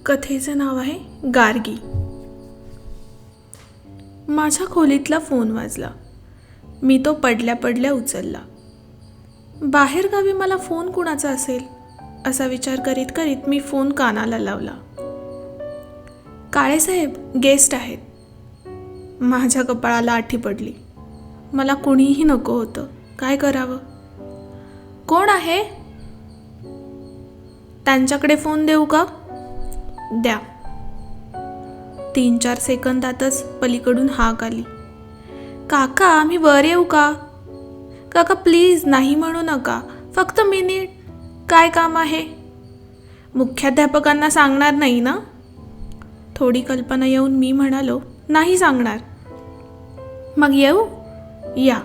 कथेचं नाव आहे गार्गी. माझ्या खोलीतला फोन वाजला. मी तो पडल्या पडल्या उचलला. बाहेरगावी मला फोन कुणाचा असेल असा विचार करीत करीत मी फोन कानाला लावला. काळेसाहेब गेस्ट आहेत. माझ्या कपाळाला आठी पडली. मला कुणीही नको होतं. काय करावं? कोण आहे? त्यांच्याकडे फोन देऊ का? द्या. 3-4 सेकंदातच पलीकडून हाक आली. काका, आम्ही वर येऊ का? काका प्लीज, नाही म्हणू नका, फक्त मिनिट. काय काम आहे? मुख्याध्यापकांना सांगणार नाही ना? थोडी कल्पना येऊन मी म्हणालो, नाही सांगणार. मग येऊ? या.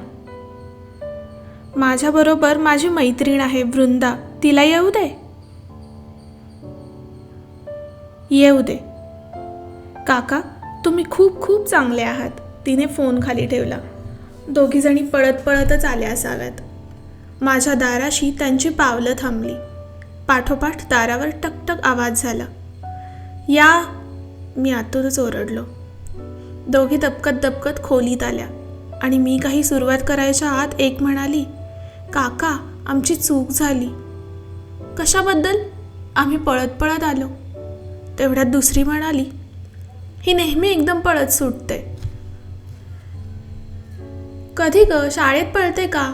माझ्याबरोबर माझी मैत्रीण आहे वृंदा, तिला येऊ दे? येऊ दे. काका, तुम्ही खूप खूप चांगले आहात. तिने फोन खाली ठेवला. दोघीजणी पळत पळतच आल्या असाव्यात. माझ्या दाराशी त्यांची पावलं थांबली. पाठोपाठ दारावर टकटक आवाज झाला. या. मी आतूनच ओरडलो. दोघी दबकत दबकत खोलीत आल्या आणि मी काही सुरुवात करायच्या आत एक म्हणाली, काका, आमची चूक झाली. कशाबद्दल? आम्ही पळत पळत आलो. तेवढ्यात दुसरी म्हणाली, ही नेहमी एकदम पळत सुटते. कधी ग? शाळेत पळते का?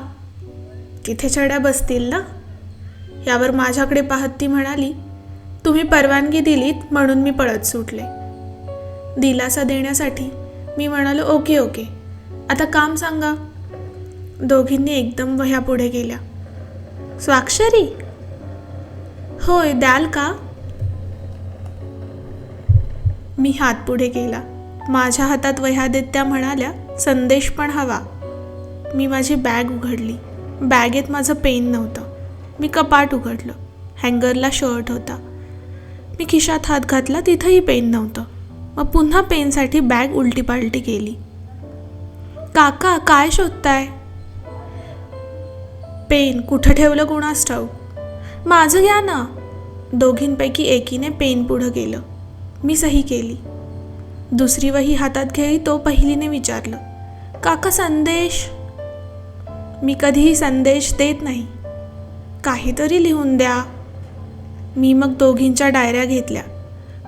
तिथे छड्या बसतील ना? यावर माझ्याकडे पाहत ती म्हणाली, तुम्ही परवानगी दिलीत म्हणून मी पळत सुटले. दिलासा देण्यासाठी मी म्हणालो, ओके ओके, आता काम सांगा. दोघींनी एकदम वह्या पुढे गेल्या. स्वाक्षरी? होय, द्याल का? मी हात पुढे केला. माझ्या हातात वह्या देत त्या म्हणाल्या, संदेश पण हवा. मी माझी बॅग उघडली. बॅगेत माझं पेन नव्हतं. मी कपाट उघडलं. हँगरला शर्ट होता. मी खिशात हात घातला, तिथंही पेन नव्हतं. मग पुन्हा पेनसाठी बॅग उलटी पालटी केली. काका, काय शोधताय? पेन कुठं ठेवलं कुणास ठाऊक. माझं घ्या ना. दोघींपैकी एकीने पेन पुढं केलं. मी सही केली. दुसरी वही हातात घेई तो पहिलीने विचारलं, काका संदेश? मी कधीही संदेश देत नाही. काहीतरी लिहून द्या. मी मग दोघींच्या डायऱ्या घेतल्या.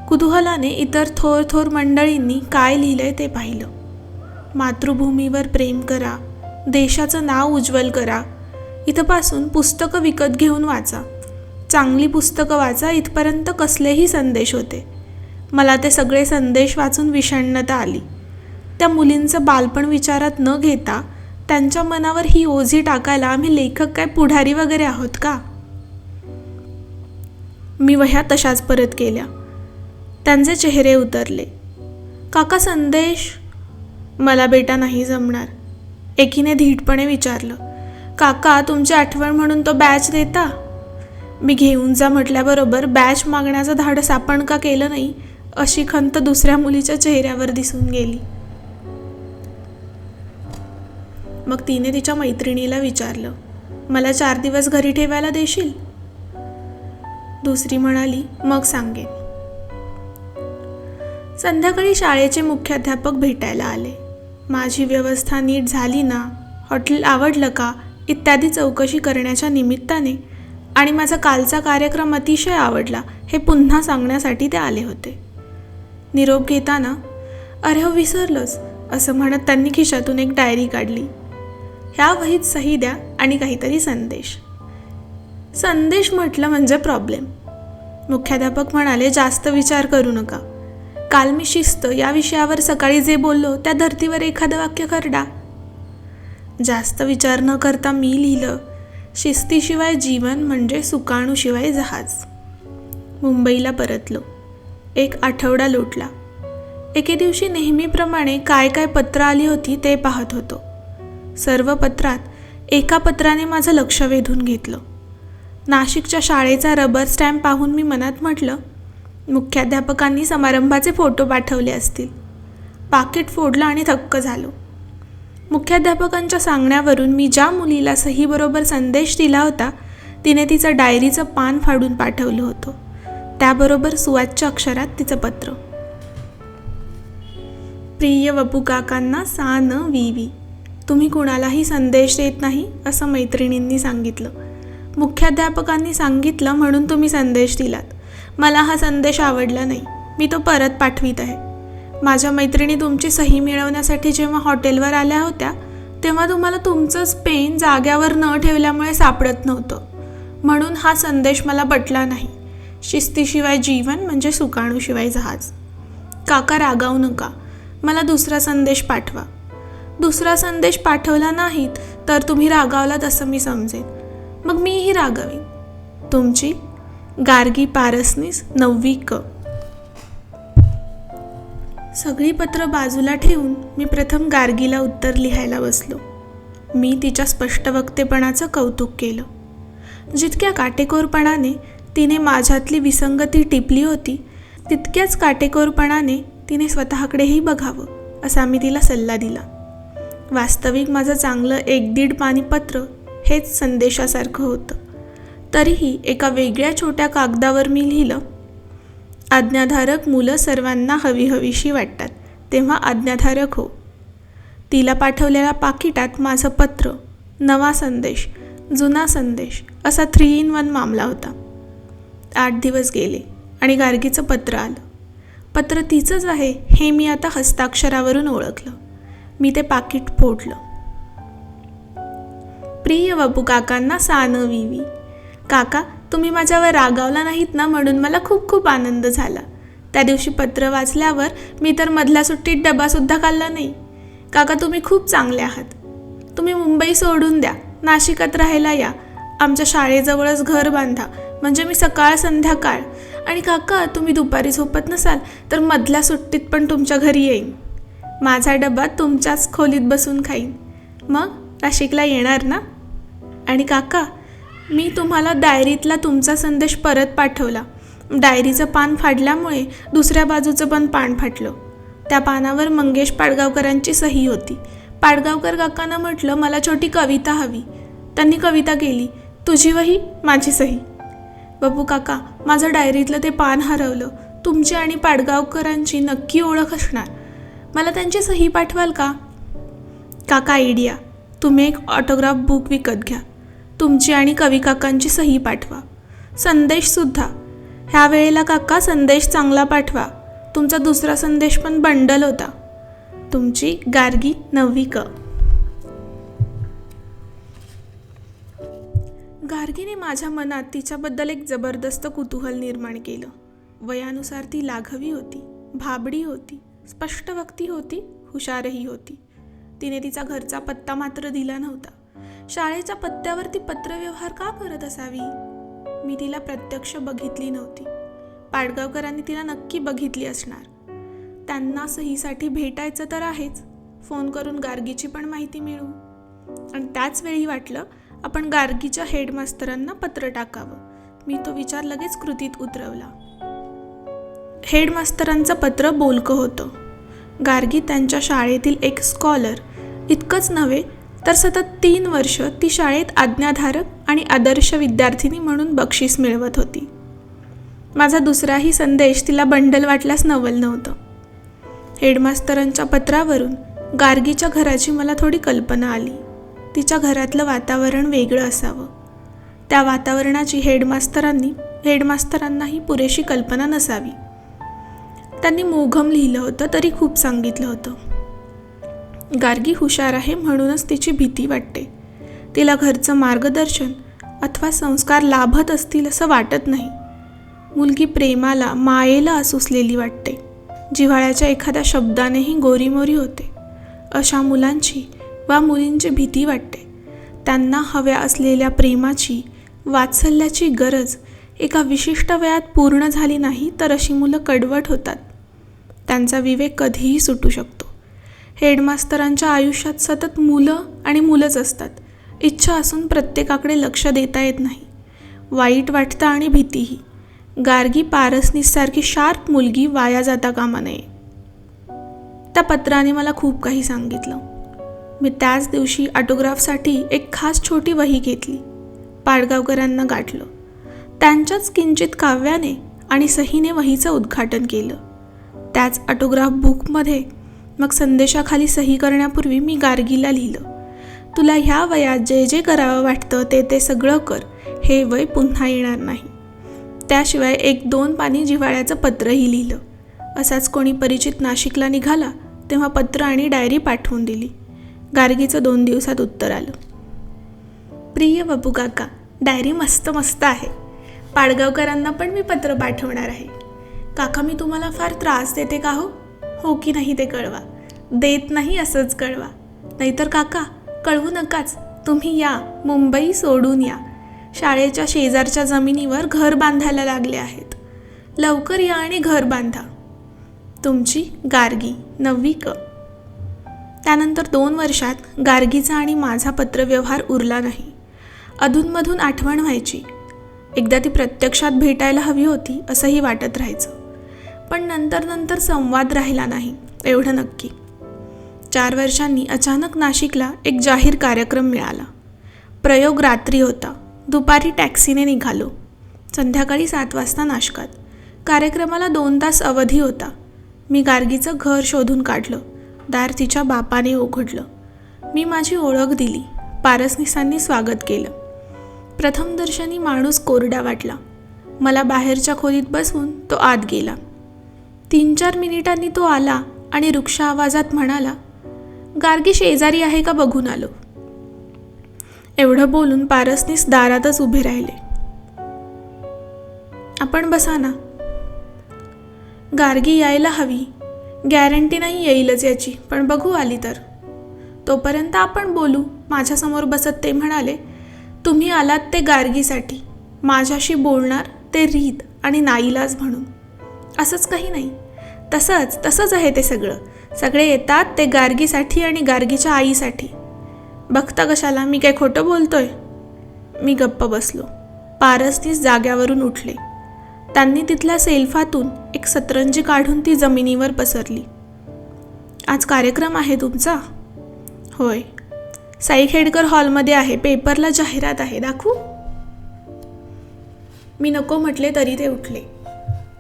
कुतूहलाने इतर थोर थोर मंडळींनी काय लिहिलंय ते पाहिलं. मातृभूमीवर प्रेम करा, देशाचं नाव उज्ज्वल करा, इथपासून पुस्तकं विकत घेऊन वाचा, चांगली पुस्तकं वाचा, इथपर्यंत कसलेही संदेश होते. मला ते सगळे संदेश वाचून विषण्णता आली. त्या मुलींचं बालपण विचारात न घेता त्यांच्या मनावर ही ओझी टाकायला आम्ही लेखक काय पुढारी वगैरे आहोत का? मी वह्या तशाच परत केल्या. त्यांचे चेहरे उतरले. काका संदेश? मला बेटा नाही जमणार. एकीने धीटपणे विचारलं, काका तुमची आठवण म्हणून तो बॅच देता? मी घेऊन जा म्हटल्याबरोबर बॅच मागण्याचं धाडस आपण का केलं नाही अशी खंत दुसऱ्या मुलीच्या चेहऱ्यावर दिसून गेली. मग तिने तिच्या मैत्रिणीला विचारलं, मला 4 दिवस घरी ठेवायला देशील? दुसरी म्हणाली, मग सांगेन. संध्याकाळी शाळेचे मुख्याध्यापक भेटायला आले. माझी व्यवस्था नीट झाली ना, हॉटेल आवडलं का इत्यादी चौकशी करण्याच्या निमित्ताने आणि माझा कालचा कार्यक्रम अतिशय आवडला हे पुन्हा सांगण्यासाठी ते आले होते. निरोप घेताना, अरे हो विसरलोच असं म्हणत त्यांनी खिशातून एक डायरी काढली. ह्या वहीत सही द्या आणि काहीतरी संदेश. संदेश म्हटलं म्हणजे प्रॉब्लेम. मुख्याध्यापक म्हणाले, जास्त विचार करू नका. काल मी शिस्त या विषयावर सकाळी जे बोललो त्या धर्तीवर एखादं वाक्य खरडा. जास्त विचार न करता मी लिहिलं, शिस्तीशिवाय जीवन म्हणजे सुकाणूशिवाय जहाज. मुंबईला परतलो. 1 आठवडा लोटला. एके दिवशी नेहमीप्रमाणे काय काय पत्र आली होती ते पाहत होतो. सर्व पत्रात एका पत्राने माझं लक्ष वेधून घेतलं. नाशिकच्या शाळेचा रबर स्टॅम्प पाहून मी मनात म्हटलं, मुख्याध्यापकांनी समारंभाचे फोटो पाठवले असतील. पाकिट फोडलं आणि थक्क झालो. मुख्याध्यापकांच्या सांगण्यावरून मी ज्या मुलीला सहीबरोबर संदेश दिला होता तिने तिचं डायरीचं पान फाडून पाठवलं होतं. त्याबरोबर सुवाच्य अक्षरात तिचं पत्र. प्रिय वपू काकांना सा न वी. तुम्ही कुणालाही संदेश देत नाही असं मैत्रिणींनी सांगितलं. मुख्याध्यापकांनी सांगितलं म्हणून तुम्ही संदेश दिलात. मला हा संदेश आवडला नाही. मी तो परत पाठवित आहे. माझ्या मैत्रिणी तुमची सही मिळवण्यासाठी जेव्हा हॉटेलवर आल्या होत्या तेव्हा तुम्हाला तुमचंच पेन जाग्यावर न ठेवल्यामुळे सापडत नव्हतं. म्हणून हा संदेश मला पटला नाही. शिस्तीशिवाय जीवन म्हणजे सुकाणूशिवाय जहाज. काका रागावू नका. मला दुसरा संदेश पाठवा. दुसरा संदेश पाठवला नाहीत तर तुम्ही रागावलात असं मी समजेन. मग मीही रागावीन. तुमची गार्गी पारसनीस 9वी क. सगळी पत्र बाजूला ठेवून मी प्रथम गार्गीला उत्तर लिहायला बसलो. मी तिच्या स्पष्टवक्तेपणाचं कौतुक केलं. जितक्या काटेकोरपणाने तिने माझ्यातली विसंगती टिपली होती तितक्याच काटेकोरपणाने तिने स्वतःकडेही बघावं असा मी तिला सल्ला दिला. वास्तविक माझं चांगलं 1-1.5 पानी पत्र हेच संदेशासारखं होतं. तरीही एका वेगळ्या छोट्या कागदावर मी लिहिलं, आज्ञाधारक मुलं सर्वांना हवीहवीशी वाटतात तेव्हा आज्ञाधारक हो. तिला पाठवलेल्या पाकिटात माझं पत्र, नवा संदेश, जुना संदेश असा 3-in-1 मामला होता. 8 दिवस गेले आणि गार्गीचं पत्र आलं. पत्र तिचंच आहे हे मी आता हस्ताक्षरावरून ओळखलं. मी ते पाकिट फोडलं. प्रिय वपू काकांना सा न वी. काका, तुम्ही माझ्यावर रागावला नाहीत ना म्हणून मला खूप खूप आनंद झाला. त्या दिवशी पत्र वाचल्यावर मी तर मधल्या सुट्टीत डबासुद्धा खाल्ला नाही. काका, तुम्ही खूप चांगले आहात. तुम्ही मुंबई सोडून द्या, नाशिकात राहायला या. आमच्या शाळेजवळच घर बांधा म्हणजे मी सकाळ संध्याकाळ. आणि काका, तुम्ही दुपारी झोपत नसाल तर मधल्या सुट्टीत पण तुमच्या घरी येईन. माझा डबा तुमच्याच खोलीत बसून खाईन. मग नाशिकला येणार ना? आणि काका, मी तुम्हाला डायरीतला तुमचा संदेश परत पाठवला. डायरीचं पान फाडल्यामुळे दुसऱ्या बाजूचं पण पान फाटलं. त्या पानावर मंगेश पाडगावकरांची सही होती. पाडगावकर काकांना म्हटलं मला छोटी कविता हवी. त्यांनी कविता केली, तुझी वही माझी सही. बबू काका, माझं डायरीतलं ते पान हरवलं. तुमची आणि पाडगावकरांची नक्की ओळख असणार. मला त्यांची सही पाठवाल का? काका, आयडिया. तुम्ही एक ऑटोग्राफ बुक विकत घ्या. तुमची आणि कवी काकांची सही पाठवा. संदेशसुद्धा. ह्या वेळेला काका संदेश चांगला पाठवा. तुमचा दुसरा संदेश पण बंडल होता. तुमची गार्गी 9वी क. गार्गीने माझ्या मनात तिच्याबद्दल एक जबरदस्त कुतूहल निर्माण केलं. वयानुसार ती लाघवी होती, भाबडी होती, स्पष्टवक्ती होती, हुशारही होती. तिने तिचा घरचा पत्ता मात्र दिला नव्हता. शाळेच्या पत्त्यावर ती पत्रव्यवहार का करत असावी? मी तिला प्रत्यक्ष बघितली नव्हती. पाडगावकरांनी तिला नक्की बघितली असणार. त्यांना सहीसाठी भेटायचं तर आहेच. फोन करून गार्गीची पण माहिती मिळवू. आणि त्याच वेळी वाटलं आपण गार्गीच्या हेडमास्तरांना पत्र टाकावं. मी तो विचार लगेच कृतीत उतरवला. हेडमास्तरांचं पत्र बोलकं होतं. गार्गी त्यांच्या शाळेतील एक स्कॉलर. इतकंच नव्हे तर सतत 3 वर्ष ती शाळेत आज्ञाधारक आणि आदर्श विद्यार्थिनी म्हणून बक्षीस मिळवत होती. माझा दुसराही संदेश तिला बंडल वाटल्यास नवल नव्हतं. हेडमास्तरांच्या पत्रावरून गार्गीच्या घराची मला थोडी कल्पना आली. तिच्या घरातलं वातावरण वेगळं असावं. त्या वातावरणाची हेडमास्तरांनाही पुरेशी कल्पना नसावी. त्यांनी मोघम लिहिलं होतं तरी खूप सांगितलं होतं. गार्गी हुशार आहे म्हणूनच तिची भीती वाटते. तिला घरचं मार्गदर्शन अथवा संस्कार लाभत असतील असं वाटत नाही. मुलगी प्रेमाला, मायेला आसुसलेली वाटते. जिव्हाळ्याच्या एखाद्या शब्दानेही गोरीमोरी होते. अशा मुलांची वा मुलींची भीती वाटते. त्यांना हव्या असलेल्या प्रेमाची, वात्सल्याची गरज एका विशिष्ट वयात पूर्ण झाली नाही तर अशी मुलं कडवट होतात. त्यांचा विवेक कधीही सुटू शकतो. हेडमास्तरांच्या आयुष्यात सतत मुलं आणि मुलंच असतात. इच्छा असून प्रत्येकाकडे लक्ष देता येत नाही. वाईट वाटतं आणि भीतीही. गार्गी पारसनीसारखी शार्प मुलगी वाया जाता कामा नये. त्या पत्राने मला खूप काही सांगितलं. मी त्याच दिवशी ऑटोग्राफसाठी एक खास छोटी वही घेतली. पाडगावकरांना गाठलं. त्यांच्याच किंचित काव्याने आणि सहीने वहीचं उद्घाटन केलं. त्याच ऑटोग्राफ बुकमध्ये मग संदेशाखाली सही करण्यापूर्वी मी गार्गीला लिहिलं, तुला ह्या वयात जे जे करावं वाटतं ते सगळं कर. हे वय पुन्हा येणार नाही. त्याशिवाय 1-2 पानी जिव्हाळ्याचं पत्रही लिहिलं. असाच कोणी परिचित नाशिकला निघाला तेव्हा पत्र आणि डायरी पाठवून दिली. गार्गीचं 2 दिवसात उत्तर आलं. प्रिय बापू काका, डायरी मस्त मस्त आहे. पाडगावकरांना पण मी पत्र पाठवणार आहे. काका, मी तुम्हाला फार त्रास देते का हो? हो की नाही ते कळवा. देत नाही असंच कळवा. नाहीतर काका कळवू नकाच. तुम्ही या, मुंबई सोडून या. शाळेच्या शेजारच्या जमिनीवर घर बांधायला लागले आहेत. लवकर या आणि घर बांधा. तुमची गार्गी, 9वी क. त्यानंतर 2 वर्षात गार्गीचा आणि माझा पत्रव्यवहार उरला नाही. अधूनमधून आठवण व्हायची. एकदा ती प्रत्यक्षात भेटायला हवी होती असंही वाटत राहायचं. पण नंतर संवाद राहिला नाही, एवढं नक्की. 4 वर्षांनी अचानक नाशिकला एक जाहीर कार्यक्रम मिळाला. प्रयोग रात्री होता. दुपारी टॅक्सीने निघालो. संध्याकाळी 7 वाजता नाशकात. कार्यक्रमाला 2 तास अवधी होता. मी गार्गीचं घर शोधून काढलं. दार तिच्या बापाने उघडलं. मी माझी ओळख दिली. पारसनिसांनी स्वागत केलं. प्रथमदर्शनी माणूस कोरडा वाटला. मला बाहेरच्या खोलीत बसवून तो आत गेला. 3-4 मिनिटांनी तो आला आणि रुक्ष आवाजात म्हणाला, गार्गी शेजारी आहे का बघून आलो. एवढं बोलून पारसनीस दारातच उभे राहिले. आपण बसा ना. गार्गी यायला हवी. गॅरंटी नाही येईलच याची, पण बघू आली तर. तोपर्यंत आपण बोलू. माझ्यासमोर बसत ते म्हणाले, तुम्ही आलात ते गार्गीसाठी. माझ्याशी बोलणार ते रीत आणि नाईलाज म्हणून. असंच काही नाही. तसंच आहे ते सगळे येतात ते गार्गीसाठी आणि गार्गीच्या आईसाठी. बघता कशाला, मी काय खोटं बोलतोय. मी गप्प बसलो. पारसनीस जाग्यावरून उठले. त्यांनी तिथल्या सेल्फातून एक सतरंजी काढून ती जमिनीवर पसरली. आज कार्यक्रम आहे तुमचा? होय. साईखेडकर हॉलमध्ये आहे. पेपरला जाहिरात आहे. दाखवू? मी नको म्हटले तरी ते उठले.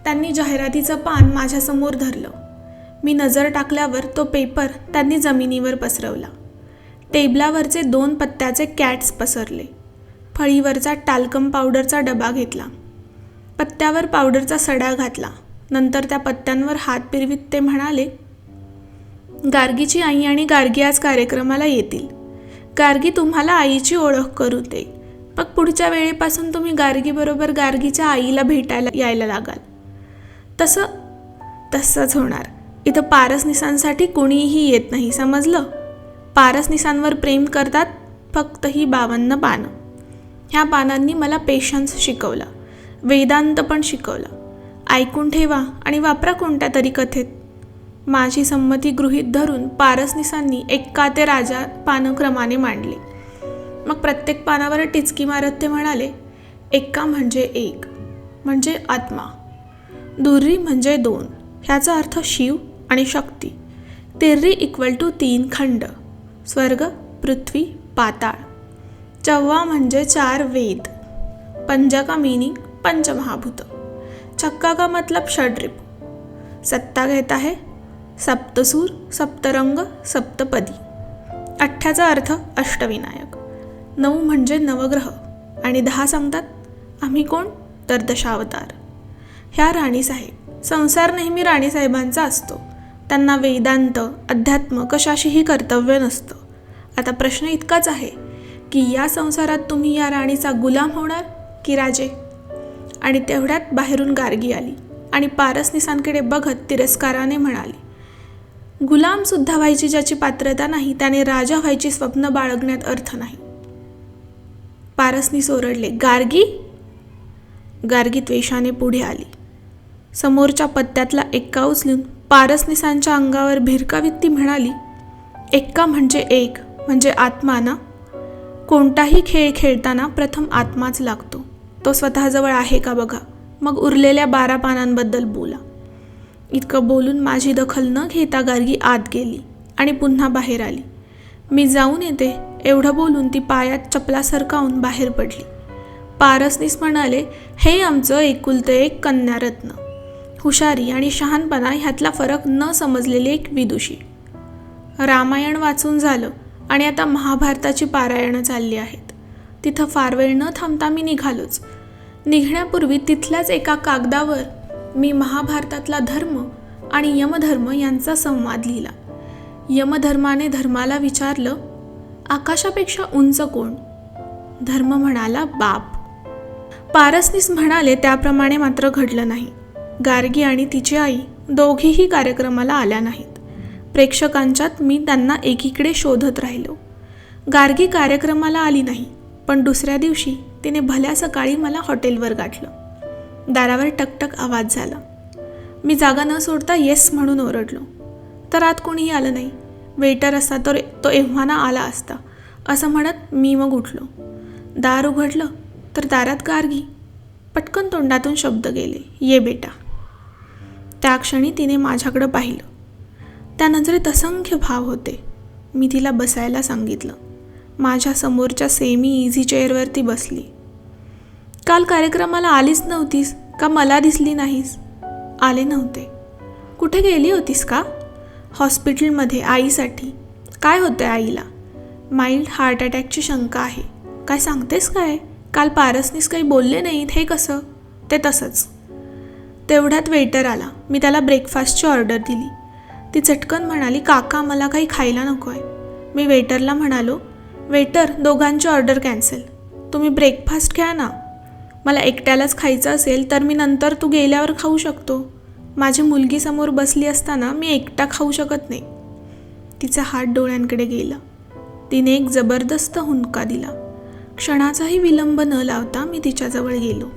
त्यांनी जाहिरातीचं पान माझ्यासमोर धरलं. मी नजर टाकल्यावर तो पेपर त्यांनी जमिनीवर पसरवला. टेबलावरचे 2 पत्त्याचे कॅट्स पसरले. फळीवरचा टाल्कम पावडरचा डबा घेतला. पत्त्यावर पावडरचा सडा घातला. नंतर त्या पत्त्यांवर हात फिरवीत ते म्हणाले, गार्गीची आई आणि गार्गी आज कार्यक्रमाला येतील. गार्गी तुम्हाला आईची ओळख करून देईल. मग पुढच्या वेळेपासून तुम्ही गार्गीबरोबर गार्गीच्या आईला भेटायला यायला लागाल. तसंच होणार. इथं पारसनिसांसाठी कुणीही येत नाही, समजलं? पारसनिसांवर प्रेम करतात फक्त ही 52 पानं. ह्या पानांनी मला पेशन्स शिकवला. वेदांत पण शिकवला. ऐकून ठेवा आणि वापरा कोणत्या तरी कथेत. माझी संमती गृहीत धरून पारसनिसांनी एक्का ते राजा पानं क्रमाने मांडले. मग प्रत्येक पानावर टिचकी मारत ते म्हणाले, एक्का म्हणजे 1 म्हणजे आत्मा, दुर्री म्हणजे 2 ह्याचा अर्थ शिव आणि शक्ती, तिर्री = 3 खंड, स्वर्ग, पृथ्वी, पाताळ, चव्वा म्हणजे 4 वेद, पंजा का मीनिंग पंचमहाभूत, छक्का का मतलब षड्रिपू, सत्ता कहता है सप्तसूर, सप्तरंग, सप्तपदी, अठ्ठ्याचा अर्थ अष्टविनायक, 9 म्हणजे नवग्रह आणि 10 सांगतात आम्ही कोण तर दशावतार. ह्या राणीसाहेब. संसार नेहमी राणीसाहेबांचा असतो. त्यांना वेदांत, अध्यात्म कशाशीही कर्तव्य नसतं. आता प्रश्न इतकाच आहे की या संसारात तुम्ही या राणीचा गुलाम होणार की राजे? आणि तेवढ्यात बाहेरून गार्गी आली आणि पारसनिसांकडे बघत तिरस्काराने म्हणाली, गुलामसुद्धा व्हायची ज्याची पात्रता नाही त्याने राजा व्हायची स्वप्न बाळगण्यात अर्थ नाही. पारसनीस ओरडले, गार्गी? गार्गी त्वेषाने पुढे आली. समोरच्या पत्त्यातला एक्का उचलून पारसनिसांच्या अंगावर भिरकावीत ती म्हणाली, एक्का म्हणजे 1 म्हणजे आत्मा ना? कोणताही खेळ खेळताना प्रथम आत्माच लागतो. तो स्वतःजवळ आहे का बघा, मग उरलेल्या 12 पानांबद्दल बोला. इतकं बोलून माझी दखल न घेता गार्गी आत गेली आणि पुन्हा बाहेर आली. मी जाऊन येते एवढं बोलून ती पायात चपला सरकावून बाहेर पडली. पारसनीस म्हणाले, हे आमचं एकुलते एक कन्यारत्न, हुशारी आणि शहाणपणा ह्यातला फरक न समजलेली एक विदुषी. रामायण वाचून झालं आणि आता महाभारताची पारायणं चालली आहेत. तिथं फार वेळ न थांबता मी निघालोच. निघण्यापूर्वी तिथल्याच एका कागदावर मी महाभारतातला धर्म आणि यमधर्म यांचा संवाद लिहिला. यमधर्माने धर्माला विचारलं, आकाशापेक्षा उंच कोण? धर्म म्हणाला, बाप. पारसनीस म्हणाले त्याप्रमाणे मात्र घडलं नाही. गार्गी आणि तिची आई दोघीही कार्यक्रमाला आल्या नाहीत. प्रेक्षकांच्यात मी त्यांना एकीकडे शोधत राहिलो. गार्गी कार्यक्रमाला आली नाही, पण दुसऱ्या दिवशी तिने भल्या सकाळी मला हॉटेलवर गाठलं. दारावर टकटक आवाज झाला. मी जागा न सोडता येस म्हणून ओरडलो. तर आत कोणीही आलं नाही. वेटर असता तर तो एव्हाना आला असता असं म्हणत मी मग उठलो. दार उघडलं तर दारात गार्गी. पटकन तोंडातून शब्द गेले, ये बेटा. त्या क्षणी तिने माझ्याकडं पाहिलं. त्या नजरेत असंख्य भाव होते. मी तिला बसायला सांगितलं. माझ्या समोरच्या सेमी इझी चेअरवरती बसली. काल कार्यक्रमाला आलीच नव्हतीस का? मला दिसली नाहीस? आले नव्हते. कुठे गेली होतीस का? हॉस्पिटलमध्ये आईसाठी. काय होतं आईला? माइल्ड हार्ट अटॅकची शंका आहे. काय सांगतेस काय? काल पारसनीस काही बोलले नाहीत, हे कसं? ते तसंच. तेवढ्यात वेटर आला. मी त्याला ब्रेकफास्टची ऑर्डर दिली. ती चटकन म्हणाली, काका मला काही खायला नको आहे. मी वेटरला म्हणालो, वेटर दोघांची ऑर्डर कॅन्सल. तुम्ही ब्रेकफास्ट घ्या ना. मला एकट्यालाच खायचं असेल तर मी नंतर तू गेल्यावर खाऊ शकतो. माझी मुलगी समोर बसली असताना मी एकटा खाऊ शकत नाही. तिचा हात डोळ्यांकडे गेला. तिने एक जबरदस्त हुंदका दिला. क्षणाचाही विलंब न लावता मी तिच्याजवळ गेलो.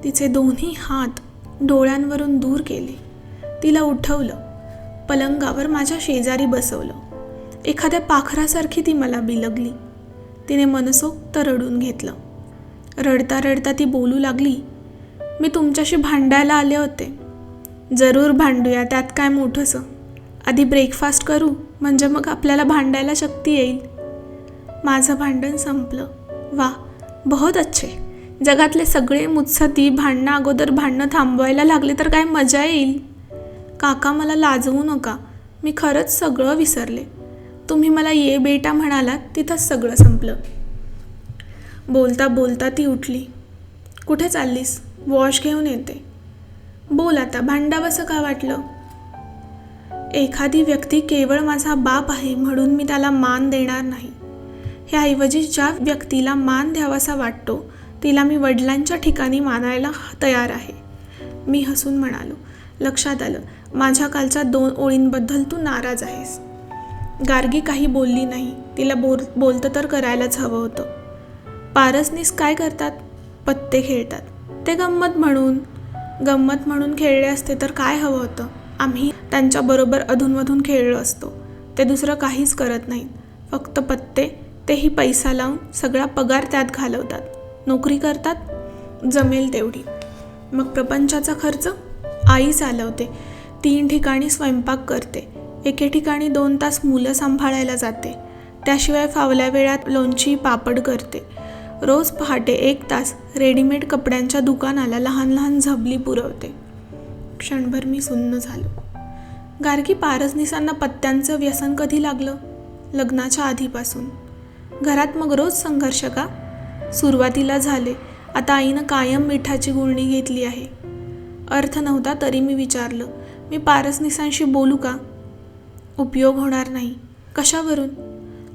तिचे दोन्ही हात डोळ्यांवरून दूर केले. तिला उठवलं. पलंगावर माझ्या शेजारी बसवलं. एखाद्या पाखरासारखी ती मला बिलगली. तिने मनसोक्त रडून घेतलं. रडता रडता ती बोलू लागली, मी तुमच्याशी भांडायला आले होते. जरूर भांडूया, त्यात काय मोठंसं. आधी ब्रेकफास्ट करू, म्हणजे मग आपल्याला भांडायला शक्ती येईल. माझं भांडण संपलं. वा, बहुत अच्छे. जगातले सगळे मुत्सद्दी भांडणं अगोदर भांडणं थांबवायला लागले तर काय मजा येईल. काका मला लाजवू नका. मी खरंच सगळं विसरले. तुम्ही मला ये बेटा म्हणालात, तिथंच सगळं संपलं. बोलता बोलता ती उठली. कुठे चाललीस? वॉश घेऊन येते. बोल आता, भांडावंसं का वाटलं? एखादी व्यक्ती केवळ माझा बाप आहे म्हणून मी त्याला मान देणार नाही. ह्याऐवजी ज्या व्यक्तीला मान द्यावासा वाटतो तिला मी वडिलांच्या ठिकाणी मानायला तयार आहे. मी हसून म्हणालो, लक्षात आलं, माझ्या कालच्या 2 ओळींबद्दल तू नाराज आहेस. गार्गी काही बोलली नाही. तिला बोलतं तर करायलाच हवं होतं. पारसनीस काय करतात? पत्ते खेळतात. ते गंमत म्हणून खेळले असते तर काय हवं होतं? आम्ही त्यांच्याबरोबर अधूनमधून खेळलो असतो. ते दुसरं काहीच करत नाहीत. फक्त पत्ते, तेही पैसा लावून. सगळा पगार त्यात घालवतात. नोकरी करतात, जमेल तेवढी. मग प्रपंचाचा खर्च आई चालवते. 3 ठिकाणी स्वयंपाक करते. एके ठिकाणी 2 तास मुलं सांभाळायला जाते. त्याशिवाय फावल्या वेळात लोणची पापड करते. रोज पहाटे 1 तास रेडीमेड कपड्यांच्या दुकानाला लहान लहान झबली पुरवते. क्षणभर मी सुन्न झालो. गार्गी पारसनीसांना पत्त्यांचं व्यसन कधी लागलं? लग्नाच्या आधीपासून. घरात मग रोज संघर्ष का? सुरुवातीला झाले. आता आईनं कायम मिठाची गुळणी घेतली आहे. अर्थ नव्हता तरी मी विचारलं, मी पारसनीसांशी बोलू का? उपयोग होणार नाही. कशावरून?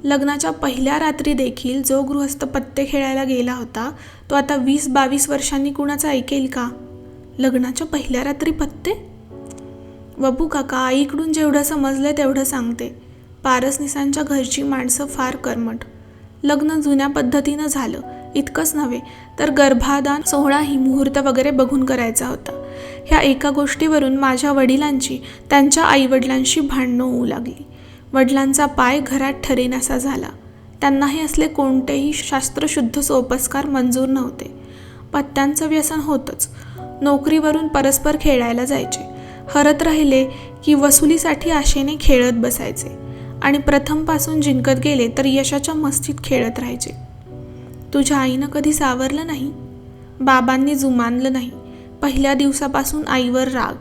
लग्नाच्या पहिल्या रात्री देखील जो गृहस्थ पत्ते खेळायला गेला होता तो आता 20-22 वर्षांनी कुणाचं ऐकेल का? लग्नाच्या पहिल्या रात्री पत्ते? वपू काका, आईकडून जेवढं समजलं तेवढं सांगते. पारसनीसांच्या घरची माणसं फार कर्मठ. लग्न जुन्या पद्धतीनं झालं. इतकंच नव्हे तर गर्भाधान सोहळाही मुहूर्त वगैरे बघून करायचा होता. ह्या एका गोष्टीवरून माझ्या वडिलांची त्यांच्या आईवडिलांशी भांडणं होऊ लागली. वडिलांचा पाय घरात ठरेनासा झाला. त्यांनाही असले कोणतेही शास्त्रशुद्ध सोपस्कार मंजूर नव्हते. पत्त्यांचं व्यसन होतंच. नोकरीवरून परस्पर खेळायला जायचे. हरत राहिले की वसुलीसाठी आशेने खेळत बसायचे आणि प्रथमपासून जिंकत गेले तर यशाच्या मस्तीत खेळत राहायचे. तुझ्या आईनं कधी सावरलं नाही? बाबांनी जुमानलं नाही. पहिल्या दिवसापासून आईवर राग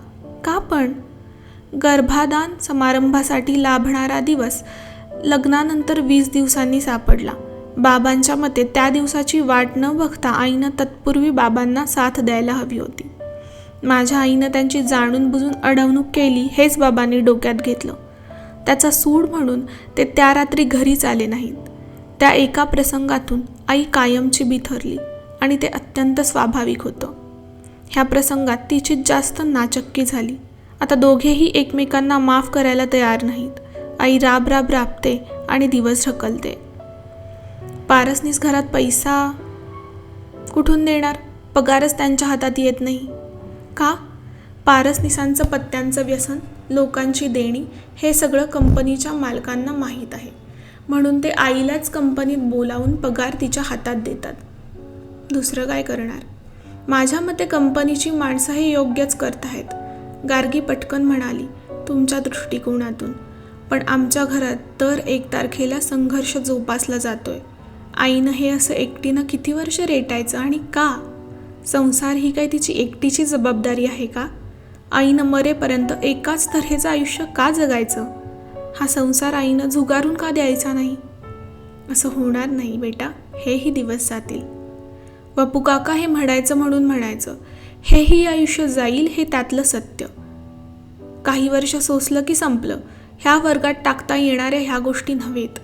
का पण? गर्भाधान समारंभासाठी लाभणारा दिवस लग्नानंतर 20 दिवसांनी सापडला. बाबांच्या मते त्या दिवसाची वाट न बघता आईनं तत्पूर्वी बाबांना साथ द्यायला हवी होती. माझ्या आईनं त्यांची जाणून बुजून अडवणूक केली हेच बाबांनी डोक्यात घेतलं. त्याचा सूड म्हणून ते त्या रात्री घरीच आले नाहीत. त्या एका प्रसंगातून आई कायमची बिथरली आणि ते अत्यंत स्वाभाविक होतं. ह्या प्रसंगात तिची जास्त नाचक्की झाली. आता दोघेही एकमेकांना माफ करायला तयार नाहीत. आई राब राब राबते आणि दिवस ढकलते. पारसनीस घरात पैसा कुठून देणार? पगारच त्यांच्या हातात येत नाही. का? पारसनिसांचं पत्त्यांचं व्यसन, लोकांची देणी हे सगळं कंपनीच्या मालकांना माहीत आहे. म्हणून ते आईलाच कंपनीत बोलावून पगार तिच्या हातात देतात. दुसरं काय करणार? माझ्या मते कंपनीची माणसं हे योग्यच करत आहेत. गार्गी पटकन म्हणाली, तुमच्या दृष्टिकोनातून. पण आमच्या घरात दर 1 तारखेला संघर्ष जोपासला जातोय. आईनं हे असं एकटीनं किती वर्ष रेटायचं आणि का? संसार ही काय तिची एकटीची जबाबदारी आहे का? आईनं मरेपर्यंत एकाच तऱ्हेचं आयुष्य का जगायचं? हा संसार आईनं झुगारून का द्यायचा नाही? असं होणार नाही बेटा, हेही दिवस जातील. बापू काका हे म्हणायचं म्हणून म्हणायचं. हेही आयुष्य जाईल हे त्यातलं सत्य. काही वर्ष सोसलं की संपलं. ह्या वर्गात टाकता येणाऱ्या ह्या गोष्टी नव्हेत.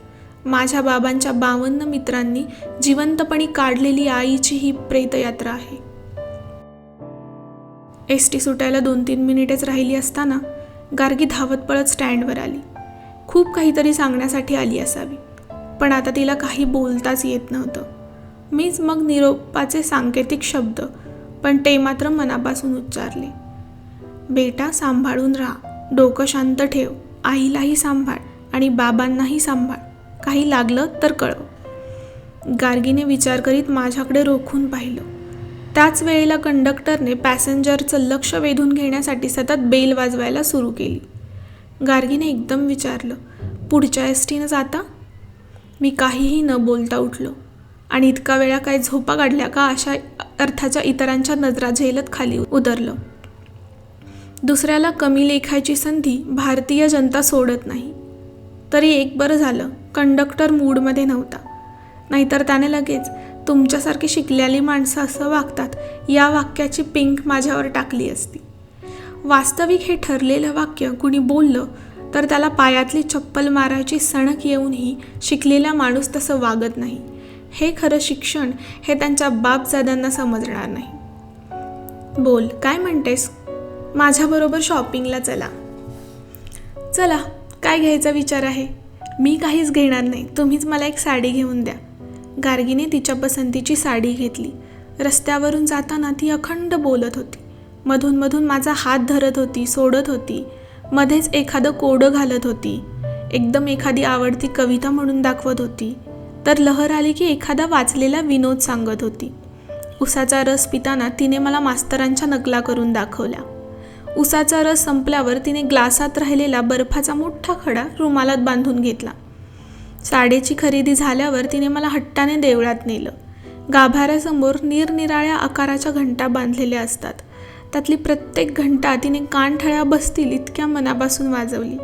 माझ्या बाबांच्या 52 मित्रांनी जिवंतपणी काढलेली आईची ही प्रेतयात्रा आहे. एसटी सुटायला 2-3 मिनिटेच राहिली असताना गार्गी धावत पळत स्टँडवर आली. खूप काहीतरी सांगण्यासाठी आली असावी, पण आता तिला काही बोलताच येत नव्हतं. मीच मग निरोपाचे सांकेतिक शब्द, पण ते मात्र मनापासून उच्चारले. बेटा, सांभाळून राहा, डोकं शांत ठेव, आईलाही सांभाळ आणि बाबांनाही सांभाळ. काही लागलं तर कळव. गार्गीने विचार करीत माझ्याकडे रोखून पाहिलं. त्याच वेळेला कंडक्टरने पॅसेंजरचं लक्ष वेधून घेण्यासाठी सतत बेल वाजवायला सुरू केली. गार्गीने एकदम विचारलं, पुढच्या एसटीनं जाता? मी काहीही न बोलता उठलो आणि इतका वेळा काय झोपा काढल्या का अशा अर्थाच्या इतरांच्या नजरा झेलत खाली उतरलं. दुसऱ्याला कमी लेखायची संधी भारतीय जनता सोडत नाही. तरी एक बरं झालं, कंडक्टर मूडमध्ये नव्हता. नाहीतर त्याने लगेच तुमच्यासारखी शिकलेली माणसं असं वागतात या वाक्याची पिंक माझ्यावर टाकली असती. वास्तविक हे ठरलेलं वाक्य कुणी बोललं तर त्याला पायातली चप्पल मारायची सणक येऊनही शिकलेला माणूस तसं वागत नाही. हे खरं शिक्षण हे त्यांच्या बापजाद्यांना समजणार नाही. बोल, काय म्हणतेस? माझ्याबरोबर शॉपिंगला चला. चला, काय घ्यायचा विचार आहे? मी काहीच घेणार नाही, तुम्हीच मला एक साडी घेऊन द्या. गार्गीने तिच्या पसंतीची साडी घेतली. रस्त्यावरून जाताना ती अखंड बोलत होती. मधून मधून माझा हात धरत होती, सोडत होती. मध्येच एखादं कोडं घालत होती. एकदम एखादी आवडती कविता म्हणून दाखवत होती. तर लहर आली की एखादा वाचलेला विनोद सांगत होती. उसाचा रस पिताना तिने मला मास्तरांच्या नकला करून दाखवल्या. उसाचा रस संपल्यावर तिने ग्लासात राहिलेला बर्फाचा मोठा खडा रुमालात बांधून घेतला. साडीची खरेदी झाल्यावर तिने मला हट्टाने देवळात नेलं. गाभाऱ्यासमोर निरनिराळ्या आकाराच्या घंटा बांधलेल्या असतात. त्यातली प्रत्येक घंटा तिने कानठळ्या बसतील इतक्या मनापासून वाजवली.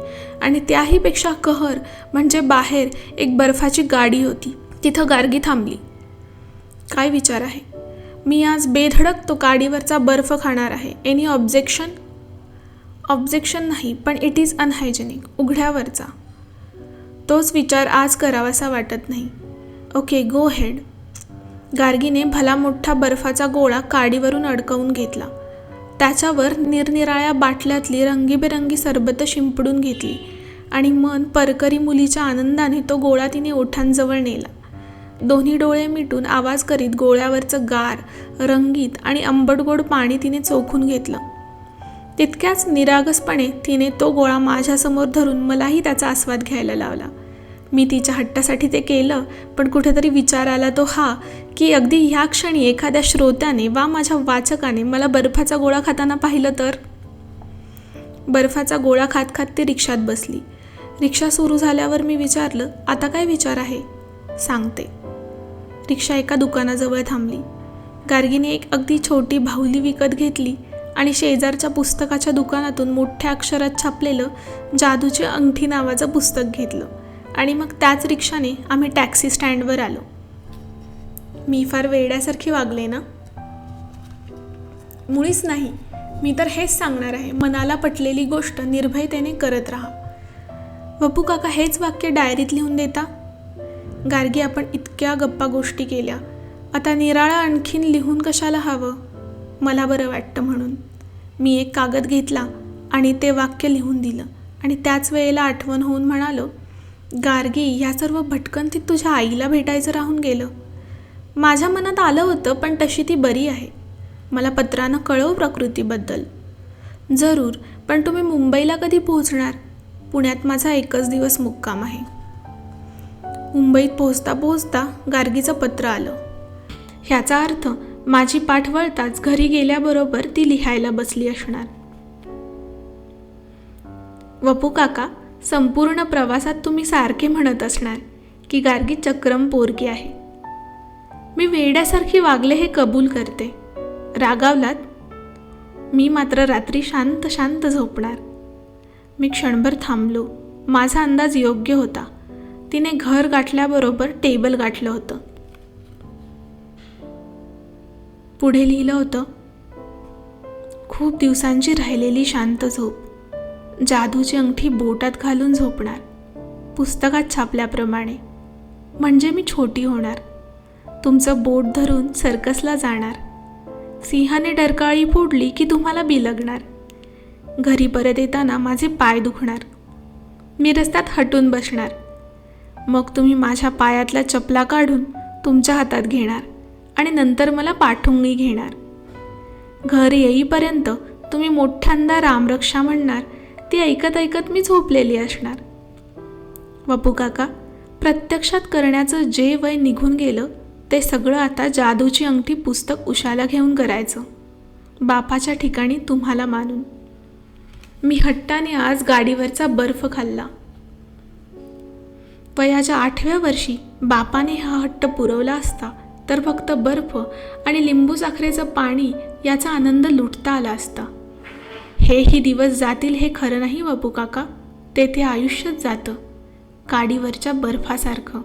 आणि त्याहीपेक्षा कहर म्हणजे बाहेर एक बर्फाची गाडी होती. तिथं गार्गी थांबली. काय विचार आहे? मी आज बेधडक तो गाडीवरचा बर्फ खाणार आहे. Any objection? ऑब्जेक्शन नाही, पण इट इज अनहायजेनिक. उघड्यावरचा. तोच विचार आज करावासा वाटत नाही. ओके, गो हेड. गार्गीने भला मोठा बर्फाचा गोळा काडीवरून अडकवून घेतला. त्याच्यावर निरनिराळ्या बाटल्यातली रंगीबेरंगी सरबतं शिंपडून घेतली आणि मन परकरी मुलीच्या आनंदाने तो गोळा तिने ओठांजवळ नेला. दोन्ही डोळे मिटून आवाज करीत गोळ्यावरचं गार, रंगीत आणि आंबटगोड पाणी तिने चोखून घेतलं. तितक्याच निरागसपणे तिने तो गोळा माझ्यासमोर धरून मलाही त्याचा आस्वाद घ्यायला लावला. मी तिच्या हट्टासाठी ते केलं, पण कुठेतरी विचार आला तो हा की अगदी ह्या क्षणी एखाद्या श्रोत्याने वा माझ्या वाचकाने मला बर्फाचा गोळा खाताना पाहिलं तर. बर्फाचा गोळा खात खात ती रिक्षात बसली. रिक्षा सुरू झाल्यावर मी विचारलं, आता काय विचार आहे? सांगते. रिक्षा एका दुकानाजवळ थांबली. गार्गीने एक अगदी छोटी बाहुली विकत घेतली आणि शेजारच्या पुस्तकाच्या दुकानातून मोठ्या अक्षरात छापलेलं जादूची अंगठी नावाचं पुस्तक घेतलं आणि मग त्याच रिक्षाने आम्ही टॅक्सी स्टँडवर आलो. मी फार वेड्यासारखी वागले ना? मुळीच नाही. मी तर हेच सांगणार आहे, मनाला पटलेली गोष्ट निर्भयतेने करत राहा. वपू काका हेच वाक्य डायरीत लिहून देता? गार्गी, आपण इतक्या गप्पा गोष्टी केल्या, आता निराळा आणखीन लिहून कशाला हवं? मला बरं वाटतं म्हणून. मी एक कागद घेतला आणि ते वाक्य लिहून दिलं आणि त्याच वेळेला आठवण होऊन म्हणालो, गार्गी, ह्या सर्व भटकंतीत तुझ्या आईला भेटायचं राहून गेलं. माझ्या मनात आलं होतं, पण तशी ती बरी आहे. मला पत्रानं कळव प्रकृतीबद्दल. जरूर, पण तुम्ही मुंबईला कधी पोहोचणार? पुण्यात माझा 1 दिवस मुक्काम आहे. मुंबईत पोहोचता पोहोचता गार्गीचं पत्र आलं. ह्याचा अर्थ माझी पाठ वळताच घरी गेल्याबरोबर ती लिहायला बसली असणार. वपू काका, संपूर्ण प्रवासात तुम्ही सारखे म्हणत असणार की गार्गी चक्रम पोरगी आहे. मी वेड्यासारखी वागले हे कबूल करते. रागावलात? मी मात्र रात्री शांत शांत झोपणार. मी क्षणभर थांबलो. माझा अंदाज योग्य होता. तिने घर गाठल्याबरोबर टेबल गाठलं होतं. पुढे लिहिलं होतं, खूप दिवसांची राहिलेली शांत झोप. जादूची अंगठी बोटात घालून झोपणार, पुस्तकात छापल्याप्रमाणे. म्हणजे मी छोटी होणार, तुमचं बोट धरून सर्कसला जाणार. सिंहाने डरकाळी फोडली की तुम्हाला बिलगणार. घरी परत येताना माझे पाय दुखणार. मी रस्त्यात हटून बसणार. मग तुम्ही माझ्या पायातल्या चपला काढून तुमच्या हातात घेणार आणि नंतर मला पाठुंगी घेणार. घर येईपर्यंत तुम्ही मोठ्यांदा रामरक्षा म्हणणार. ती ऐकत ऐकत मी झोपलेली असणार. वपू काका, प्रत्यक्षात करण्याचं जे वय निघून गेलं ते सगळं आता जादूची अंगठी पुस्तक उशाला घेऊन करायचं, बापाच्या ठिकाणी तुम्हाला मानून. मी हट्टाने आज गाडीवरचा बर्फ खाल्ला. वयाच्या 8व्या वर्षी बापाने हा हट्ट पुरवला असता तर फक्त बर्फ आणि लिंबू साखरेचं पाणी याचा आनंद लुटता आला असता. हेही दिवस जातील हे खरं नाही वपू काका. तेथे आयुष्यच जातं काडीवरच्या बर्फासारखं.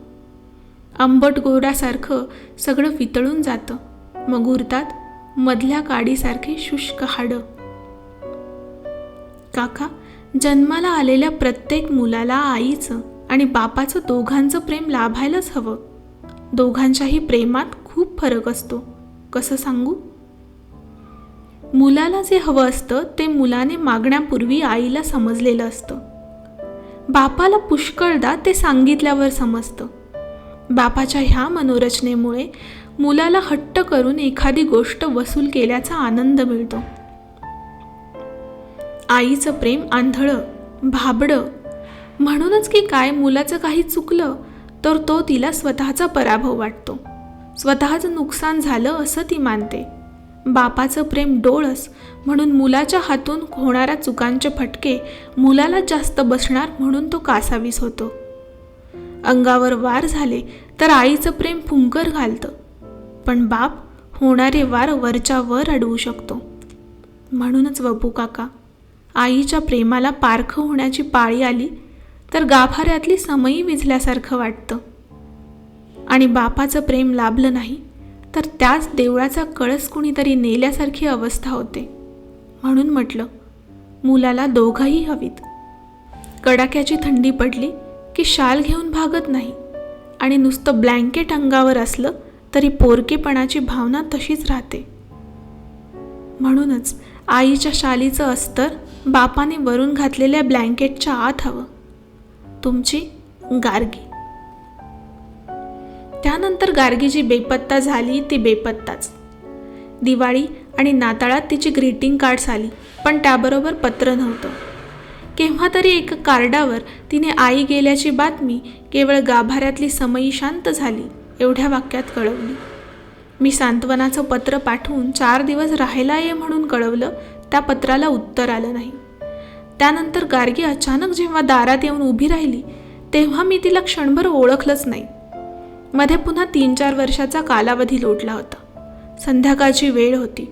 आंबट गोडासारखं सगळं वितळून जातं. मग उरतात मधल्या काडीसारखे शुष्क हाडं. काका, जन्माला आलेल्या प्रत्येक मुलाला आईचं आणि बापाचं दोघांचं प्रेम लाभायलाच हवं. दोघांच्याही प्रेमात खूप फरक असतो. कसं सांगू? मुलाला जे हवं असतं ते मुलाने मागण्यापूर्वी आईला समजलेलं असतं. बापाला पुष्कळदा ते सांगितल्यावर समजतं. बापाच्या ह्या मनोरचनेमुळे मुलाला हट्ट करून एखादी गोष्ट वसूल केल्याचा आनंद मिळतो. आईचं प्रेम आंधळं, भाबडं. म्हणूनच की काय, मुलाचं काही चुकलं तर तो तिला स्वतःचा पराभव वाटतो. स्वतःचं नुकसान झालं असं ती मानते. बापाचं प्रेम डोळस, म्हणून मुलाच्या हातून होणाऱ्या चुकांचे फटके मुलाला जास्त बसणार म्हणून तो कासावीस होतो. अंगावर वार झाले तर आईचं प्रेम फुंकर घालतं, पण बाप होणारे वार वरच्या वर अडवू शकतो. म्हणूनच वपू काका, आईच्या प्रेमाला पारखं होण्याची पाळी आली तर गाभाऱ्यातली समई विझल्यासारखं वाटतं. आणि बापाचं प्रेम लाभलं नाही तर त्याच देवळाचा कळस कुणीतरी नेल्यासारखी अवस्था होते. म्हणून म्हटलं, मुलाला दोघंही हवीत. कडाक्याची थंडी पडली की शाल घेऊन भागत नाही आणि नुसतं ब्लँकेट अंगावर असलं तरी पोरकेपणाची भावना तशीच राहते. म्हणूनच आईच्या शालीचं अस्तर बापाने वरून घातलेल्या ब्लँकेटच्या आत हवं. तुमची गार्गी. त्यानंतर गार्गी जी बेपत्ता झाली ती बेपत्ताच. दिवाळी आणि नाताळात तिची ग्रीटिंग कार्ड्स आली, पण त्याबरोबर पत्र नव्हतं. केव्हा तरी एका कार्डावर तिने आई गेल्याची बातमी केवळ गाभाऱ्यातली समई शांत झाली एवढ्या वाक्यात कळवली. मी सांत्वनाचं पत्र पाठवून 4 दिवस राहायला ये म्हणून कळवलं. त्या पत्राला उत्तर आलं नाही. त्यानंतर गार्गी अचानक जेव्हा दारात येऊन उभी राहिली तेव्हा मी तिला क्षणभर ओळखलंच नाही. मध्ये पुन्हा 3-4 वर्षाचा कालावधी लोटला होता. संध्याकाळची वेळ होती.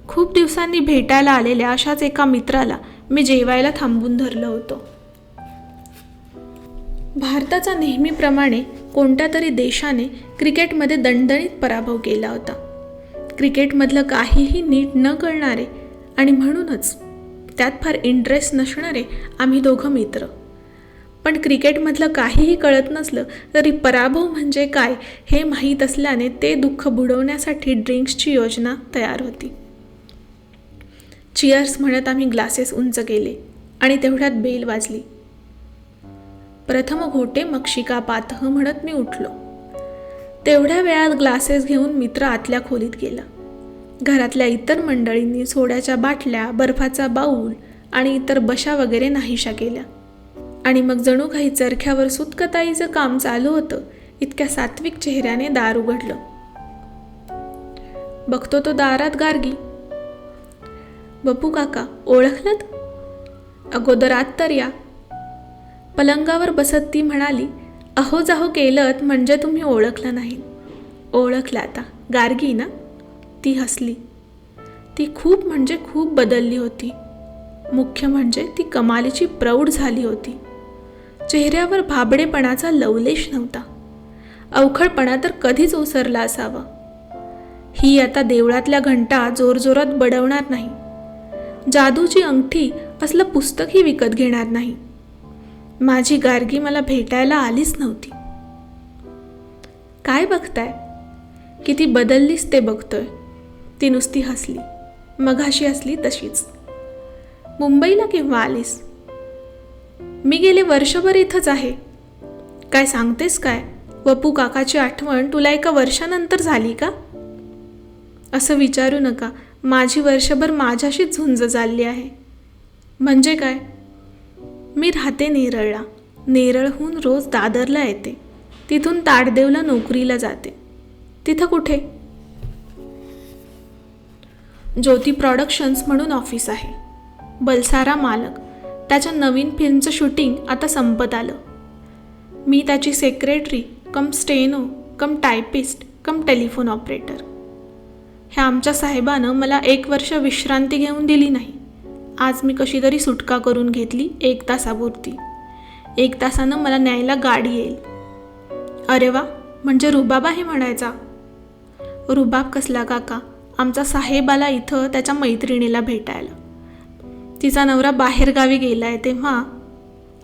खूप दिवसांनी भेटायला आलेल्या अशाच एका मित्राला मी जेवायला थांबून धरलं होतं. भारताचा नेहमीप्रमाणे कोणत्या तरी देशाने क्रिकेटमध्ये दणदणीत पराभव केला होता. क्रिकेटमधलं काहीही नीट न कळणारे आणि म्हणूनच त्यात फार इंटरेस्ट नसणारे आम्ही दोघं मित्र. पण क्रिकेटमधलं काहीही कळत नसलं तरी पराभव म्हणजे काय हे माहीत असल्याने ते दुःख बुडवण्यासाठी ड्रिंक्सची योजना तयार होती. चिअर्स म्हणत आम्ही ग्लासेस उंच केले आणि तेवढ्यात बेल वाजली. प्रथम घोटे मग शिकापातः म्हणत मी उठलो. तेवढ्या वेळात ग्लासेस घेऊन मित्र आतल्या खोलीत गेला. घरातल्या इतर मंडळींनी सोड्याच्या बाटल्या, बर्फाचा बाऊल आणि इतर बशा वगैरे नाहीशा केल्या आणि मग जणू काही चरख्यावर सुतकताईचं काम चालू होतं इतक्या सात्विक चेहऱ्याने दार उघडलं. बघतो तो दारात गार्गी. बपू काका ओळखलत? अगोदर आत तर या. पलंगावर बसत ती म्हणाली, अहो जाहो केलत म्हणजे तुम्ही ओळखलं नाही. ओळखलं आता, गार्गी ना? ती हसली. ती खूप म्हणजे खूप बदलली होती. मुख्य म्हणजे ती कमालीची प्रौढ झाली होती. चेहऱ्यावर भाबडेपणाचा लवलेश नव्हता. अवखळपणा तर कधीच ओसरला असावा. ही आता देवळातल्या घंटा जोरजोरात बडवणार नाही. जादूची अंगठी असलं पुस्तकही विकत घेणार नाही. माझी गार्गी मला भेटायला आलीच नव्हती. काय बघताय? किती बदललीस ते बघतोय. ती नुसती हसली. मघाशी हसली तशीच. मुंबईला केव्हा आलीस? मी गेले वर्षभर इथंच आहे. काय सांगतेस काय? वपू काकाची आठवण तुला एका वर्षानंतर झाली का? असं विचारू नका. माझी वर्षभर माझ्याशीच झुंज चालली आहे. म्हणजे काय? मी राहते नेरळला. नेरळहून रोज दादरला येते. तिथून ताडदेवला नोकरीला जाते. तिथं कुठे? ज्योती प्रोडक्शन्स म्हणून ऑफिस आहे. बलसारा मालक. त्याच्या नवीन फिल्मचं शूटिंग आता संपत आलं. मी त्याची सेक्रेटरी कम स्टेनो कम टायपिस्ट कम टेलिफोन ऑपरेटर. ह्या आमच्या साहेबानं मला 1 वर्ष विश्रांती घेऊन दिली नाही. आज मी कशी तरी सुटका करून घेतली 1 तासापुरती. 1 तासानं मला न्यायला गाडी येईल. अरे वा, म्हणजे रुबाब आहे म्हणायचा. रुबाब कसला काका? आमचा साहेब आला इथं त्याच्या मैत्रिणीला भेटायला. तिचा नवरा बाहेरगावी गेलाय तेव्हा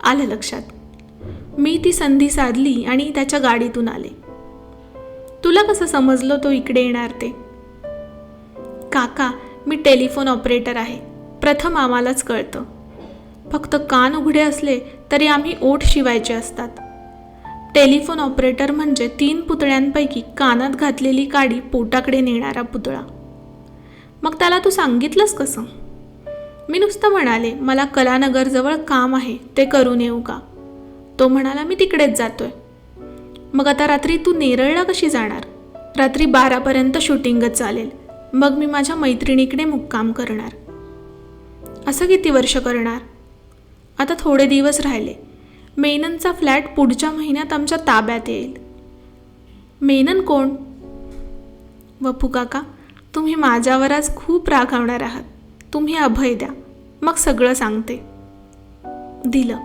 आलं लक्षात. मी ती संधी साधली आणि त्याच्या गाडीतून आले. तुला कसं समजलं तो इकडे येणार ते? काका, मी टेलिफोन ऑपरेटर आहे. प्रथम आम्हालाच कळतं. फक्त कान उघडे असले तरी आम्ही ओठ शिवायचे असतात. टेलिफोन ऑपरेटर म्हणजे 3 पुतळ्यांपैकी कानात घातलेली काडी पोटाकडे नेणारा पुतळा. मग त्याला तू सांगितलंस कसं? मी नुसतं म्हणाले, मला कलानगरजवळ काम आहे, ते करून येऊ का? तो म्हणाला, मी तिकडेच जातोय. मग आता रात्री तू नेरळला कशी जाणार? रात्री 12पर्यंत शूटिंगच चालेल. मग मी माझ्या मैत्रिणीकडे मुक्काम करणार. असं किती वर्ष करणार? आता थोडे दिवस राहिले. मेननचा फ्लॅट पुढच्या महिन्यात आमच्या ताब्यात येईल. मेनन कोण? वपू काका, तुम्ही माझ्यावर आज खूप रागावणार आहात. तुम्ही अभय द्या, मग सगळं सांगते. दिलं.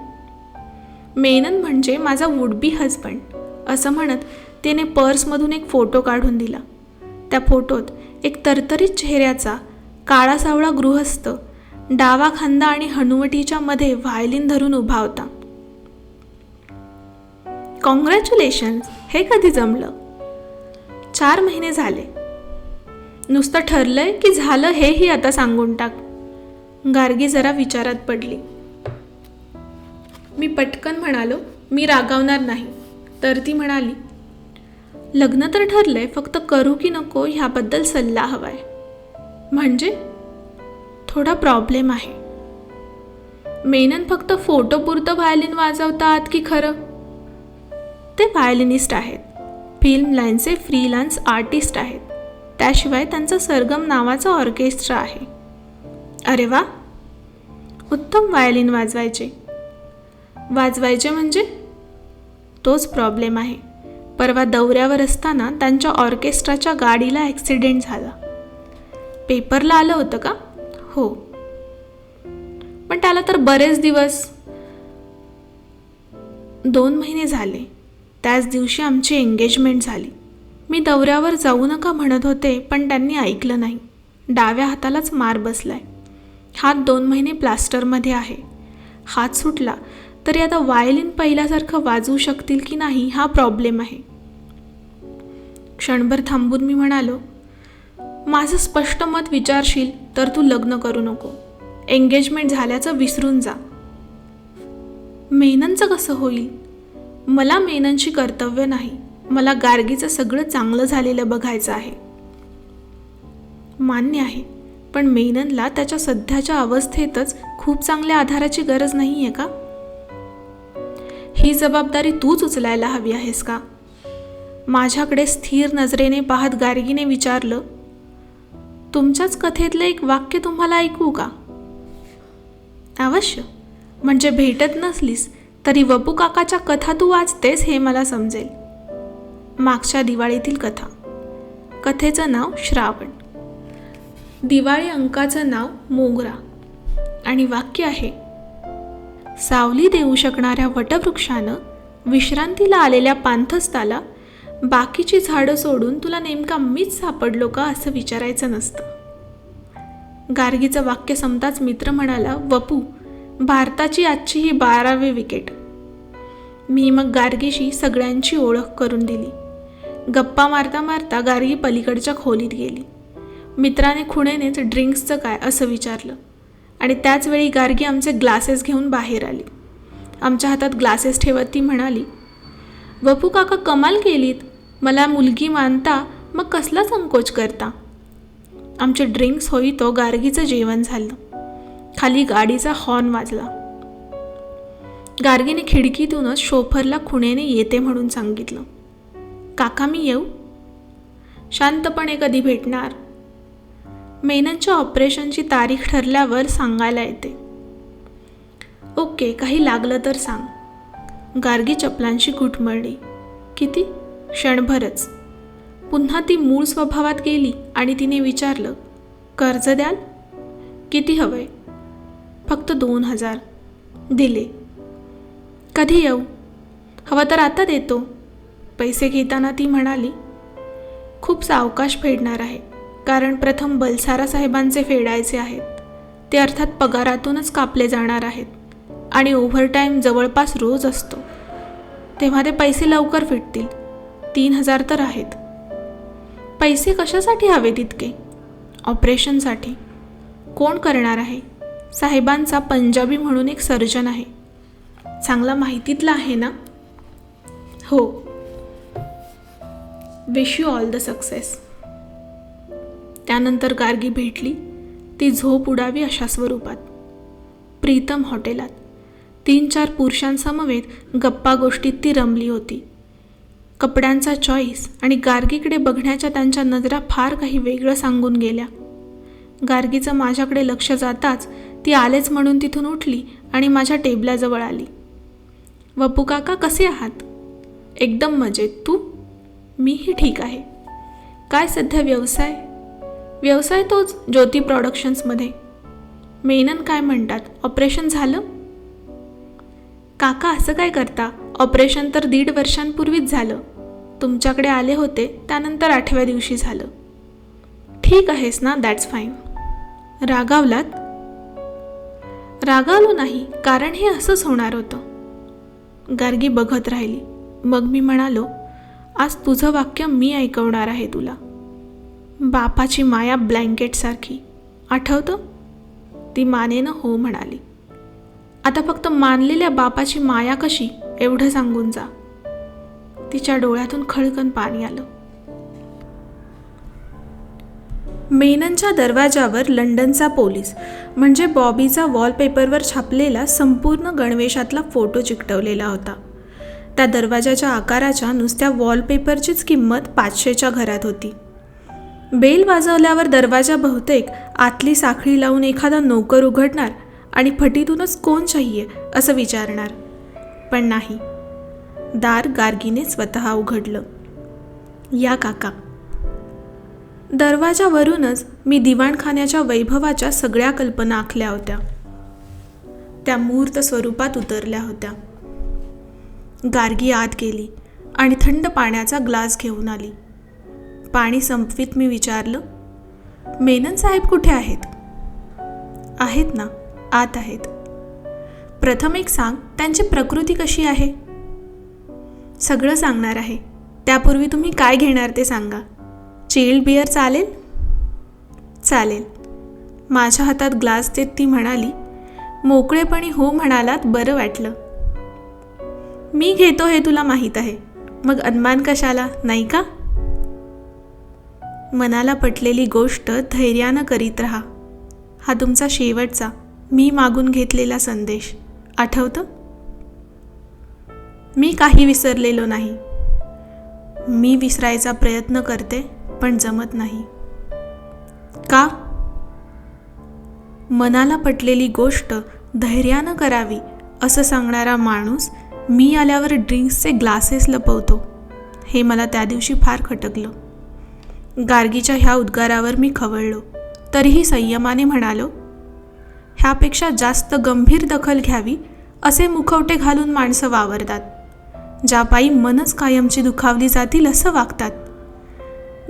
मेनन म्हणजे माझा वुड बी हजबंड. असं म्हणत तिने पर्समधून एक फोटो काढून दिला. त्या फोटोत एक तरतरीत चेहऱ्याचा काळा सावळा गृहस्थ डावा खांदा आणि हनुवटीच्या मध्ये व्हायलिन धरून उभा होता. कॉंग्रॅच्युलेशन्स. हे कधी जमलं? 4 महिने झाले. नुसतं ठरलंय की झालं हेही आता सांगून टाक. गार्गी जरा विचारात पडली. मी पटकन म्हणालो, मी रागावणार नाही. तर ती म्हणाली, लग्न तर ठरलंय, फक्त करू की नको ह्याबद्दल सल्ला हवाय. म्हणजे? थोडा प्रॉब्लेम आहे. मेनन फक्त फोटोपुरतं व्हायलिन वाजवतात की खरं? ते व्हायलिनिस्ट आहेत. फिल्म लाईनचे फ्रीलान्स आर्टिस्ट आहेत. त्याशिवाय त्यांचं सरगम नावाचं ऑर्केस्ट्रा आहे. अरे वा, उत्तम व्हायलिन वाजवायचे. वाजवायचे म्हणजे? तोच प्रॉब्लेम आहे. परवा दौऱ्यावर असताना त्यांच्या ऑर्केस्ट्राच्या गाडीला ॲक्सिडेंट झाला. पेपरला आलं होतं का? हो. पण त्याला तर बरेच दिवस, 2 महिने झाले. त्याच दिवशी आमची एंगेजमेंट झाली. मी दौऱ्यावर जाऊ नका म्हणत होते, पण त्यांनी ऐकलं नाही. डाव्या हातालाच मार बसलाय. हात 2 महिने प्लास्टरमध्ये आहे. हात सुटला तरी आता वायलिन पहिल्यासारखं वाजवू शकतील की नाही हा प्रॉब्लेम आहे. क्षणभर थांबून मी म्हणालो, माझं स्पष्ट मत विचारशील तर तू लग्न करू नको. एंगेजमेंट झाल्याचं विसरून जा. मेननचं कसं होईल? मला मेननची कर्तव्य नाही. मला गार्गीचं सगळं चांगलं झालेलं बघायचं आहे. मान्य आहे, पण मेननला त्याच्या सध्याच्या अवस्थेतच खूप चांगल्या आधाराची गरज नाही आहे का? ही जबाबदारी तूच उचलायला हवी आहेस का? माझ्याकडे स्थिर नजरेने पाहत गार्गीने विचारलं, तुमच्याच कथेतलं एक वाक्य तुम्हाला ऐकू का? अवश्य. म्हणजे भेटत नसलीस तरी वपू काकाच्या कथा तू वाचतेस हे मला समजेल. मागच्या दिवाळीतील कथा. कथेचं नाव श्रावण. दिवाळी अंकाचं नाव मोगरा. आणि वाक्य आहे, सावली देऊ शकणाऱ्या वटवृक्षानं विश्रांतीला आलेल्या पांथस्ताला बाकीची झाडं सोडून तुला नेमका मीच सापडलो का असं विचारायचं नसतं. गार्गीचं वाक्य संपताच मित्र म्हणाला, वपू, भारताची आजची ही 12वी विकेट. मी मग गार्गीशी सगळ्यांची ओळख करून दिली. गप्पा मारता मारता गार्गी पलीकडच्या खोलीत गेली. मित्राने खुणेनेच ड्रिंक्सचं काय असं विचारलं आणि त्याच वेळी गार्गी आमचे ग्लासेस घेऊन बाहेर आली. आमच्या हातात ग्लासेस ठेवत ती म्हणाली, वपू काका कमाल केलीत. मला मुलगी मानता मग कसला संकोच करता. आमचे ड्रिंक्स होईतो गार्गीचं जेवण झालं. खाली गाडीचा हॉर्न वाजला. गार्गीने खिडकीतूनच शोफरला खुणेने येते म्हणून सांगितलं. काका मी येऊ? शांतपणे कधी भेटणार? मेननच्या ऑपरेशनची तारीख ठरल्यावर सांगायला येते. ओके, काही लागलं तर सांग. गार्गी चपलांशी घुटमळली. किती? क्षणभरच. पुन्हा ती मूळ स्वभावात गेली आणि तिने विचारलं, कर्ज द्याल? किती हवंय? फक्त 2000. दिले. कधी येऊ? हवं तर आता देतो. पैसे घेताना ती म्हणाली, खूप सावकाश फेडणार आहे, कारण प्रथम बलसारा साहेबांचे फेडायचे आहेत. ते अर्थात पगारातूनच कापले जाणार आहेत आणि ओव्हरटाईम जवळपास रोज असतो. तेव्हा ते पैसे लवकर फिटतील. 3000 तर आहेत. पैसे कशासाठी हवे तितके? ऑपरेशनसाठी. कोण करणार आहे? साहेबांचा पंजाबी म्हणून एक सर्जन आहे. चांगला माहितीतला आहे ना? हो. Wish you all the success. त्यानंतर गार्गी भेटली. ती झोप उडावी अशा स्वरूपात. प्रीतम हॉटेलात 3-4 पुरुषांसमवेत गप्पा गोष्टीत ती रमली होती. कपड्यांचा चॉईस आणि गार्गीकडे बघण्याच्या त्यांच्या नजरा फार काही वेगळं सांगून गेल्या. गार्गीचं माझ्याकडे लक्ष जाताच ती आलेच म्हणून तिथून उठली आणि माझ्या टेबलाजवळ आली. वपू काका कसे आहात? एकदम मजेत. तू? मीही ठीक आहे. काय सध्या व्यवसाय? व्यवसाय तोच, ज्योती प्रोडक्शन्समध्ये. मेनन काय म्हणतात? ऑपरेशन झालं? काका असं काय करता? ऑपरेशन तर 1.5 वर्षांपूर्वीच झालं. तुमच्याकडे आले होते त्यानंतर 8व्या दिवशी झालं. ठीक आहेस ना? That's fine. रागावलात? रागावलो नाही, कारण हे असंच होणार होतं. गार्गी बघत राहिली. मग मी म्हणालो, आज तुझं वाक्य मी ऐकवणार आहे तुला. बापाची माया ब्लँकेटसारखी. आठवतं? ती मानेनं हो म्हणाली. आता फक्त मानलेल्या बापाची माया कशी एवढं सांगून जा. तिच्या डोळ्यातून खळकन पाणी आलं. मेननच्या दरवाजावर लंडनचा पोलीस म्हणजे बॉबीचा वॉलपेपरवर छापलेला संपूर्ण गणवेशातला फोटो चिकटवलेला होता. त्या दरवाजाच्या आकाराच्या नुसत्या वॉलपेपरचीच किंमत 500च्या घरात होती. बेल वाजवल्यावर दरवाजा बहुतेक आतली साखळी लावून एखादा नोकर उघडणार आणि फटीतूनच कोण चाहिये असं विचारणार. पण नाही. दार गार्गीने स्वतः उघडलं. या काका. दरवाजावरूनच मी दिवाणखान्याच्या वैभवाच्या सगळ्या कल्पना आखल्या होत्या. त्या मूर्त स्वरूपात उतरल्या होत्या. गार्गी आत गेली आणि थंड पाण्याचा ग्लास घेऊन आली. पाणी संपवीत मी विचारलं, मेनन साहेब कुठे आहेत? आहेत ना, आत आहेत. प्रथम एक सांग, त्यांची प्रकृती कशी आहे? सगळं सांगणार आहे. त्यापूर्वी तुम्ही काय घेणार ते सांगा. चिल्ड बिअर चालेल? चालेल. माझ्या हातात ग्लास देत ती म्हणाली. मोकळेपणी हो म्हणालात बरं वाटलं. मी घेतो हे तुला माहीत आहे, मग अनमान कशाला, नाही का? मनाला पटलेली गोष्ट धैर्यानं करीत राहा. हा तुमचा शेवटचा मी मागून घेतलेला संदेश आठवतं? मी काही विसरलेलो नाही. मी विसरायचा प्रयत्न करते पण जमत नाही. का? मनाला पटलेली गोष्ट धैर्यानं करावी असं सांगणारा माणूस मी आल्यावर ड्रिंक्सचे ग्लासेस लपवतो, हे मला त्या दिवशी फार खटकलं. गार्गीच्या ह्या उद्गारावर मी खवळलो. तरीही संयमाने म्हणालो, ह्यापेक्षा जास्त गंभीर दखल घ्यावी असे मुखवटे घालून माणसं वावरतात. ज्या पायी मनच कायमची दुखावली जातील असं वागतात.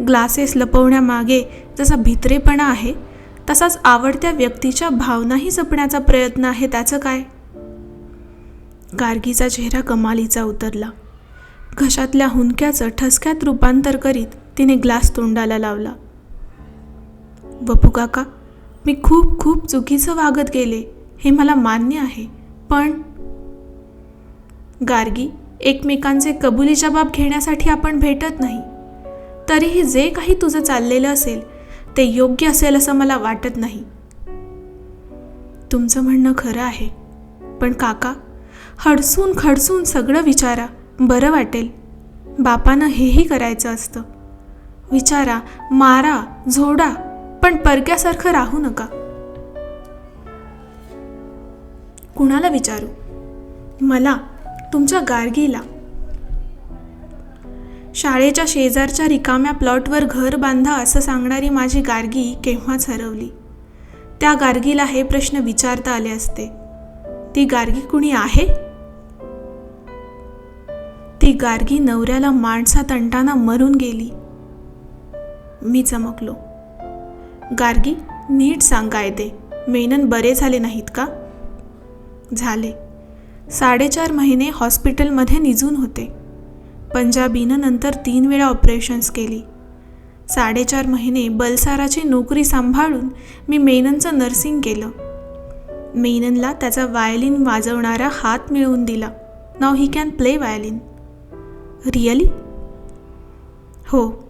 ग्लासेस लपवण्यामागे जसा भित्रेपणा आहे, तसाच आवडत्या व्यक्तीच्या भावनाही जपण्याचा प्रयत्न आहे. त्याचं काय? गार्गीचा चेहरा कमालीचा उतरला. घशातल्या हुंदक्याचं ठसक्यात रूपांतर करीत तिने ग्लास तोंडाला लावला. बपू काका, मी खूप खूप चुकीचं वागत गेले, हे मला मान्य आहे, पण गार्गी, एकमेकांचे कबुली जबाब घेण्यासाठी आपण भेटत नाही. तरीही जे काही तुझं चाललेलं असेल ते योग्य असेल असं मला वाटत नाही. तुमचं म्हणणं खरं आहे, पण काका, हडसून खडसून सगळं विचारा, बरं वाटेल. बापानं हेही करायचं असतं. विचारा, मारा, झोडा, पण परक्यासारखं राहू नका. कुणाला विचारू? मला, तुमच्या गार्गीला. शाळेच्या शेजारच्या रिकाम्या प्लॉटवर घर बांधा असं सांगणारी माझी गार्गी केव्हाच हरवली. त्या गार्गीला हे प्रश्न विचारता आले असते. ती गार्गी कुणी आहे? ती गार्गी नवऱ्याला माणसात अंटाना मरून गेली. मी चमकलो. गार्गी, नीट सांग काय ते, मेनन बरे झाले नाहीत का? झाले. 4.5 महिने हॉस्पिटलमध्ये निजून होते. पंजाबीनं नंतर 3 वेळा ऑपरेशन्स केली. 4.5 महिने बलसाराची नोकरी सांभाळून मी मेननचं नर्सिंग केलं. मेननला त्याचा वायलिन वाजवणारा हात मिळवून दिला. नाव he can play violin. Really? हो.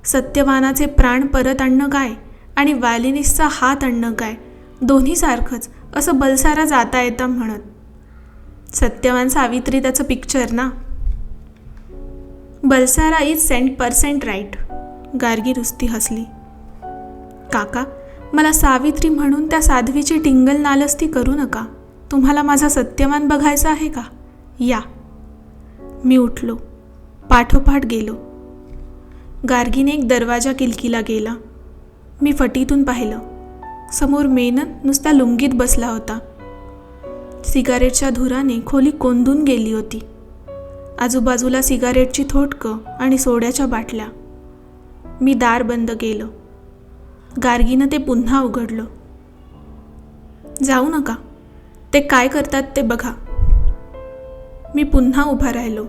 सत्यवानाचे प्राण परत आणणं काय आणि वायलिनिस्टचा हात आणणं काय, दोन्ही सारखंच असं बलसारा जाता येतं म्हणत. सत्यवान सावित्री त्याचं पिक्चर ना. Balsara is 100% right. गार्गी रुसती हसली. काका, मला सावित्री म्हणून त्या साध्वीची टिंगल नालस्ती करू नका. तुम्हाला माझा सत्यवान बघायचा आहे का? या. मी उठलो, पाठोपाठ गेलो. गार्गीने एक दरवाजा किलकिला गेला. मी फटीतून पाहिलं. समोर मेनन नुसत्या लुंगीत बसला होता. सिगारेटच्या धुराने खोली कोंदून गेली होती. आजूबाजूला सिगारेटची थोटकं आणि सोड्याच्या बाटल्या. मी दार बंद केलं. गार्गीनं ते पुन्हा उघडलं. जाऊ नका, ते काय करतात ते बघा. मी पुन्हा उभा राहिलो.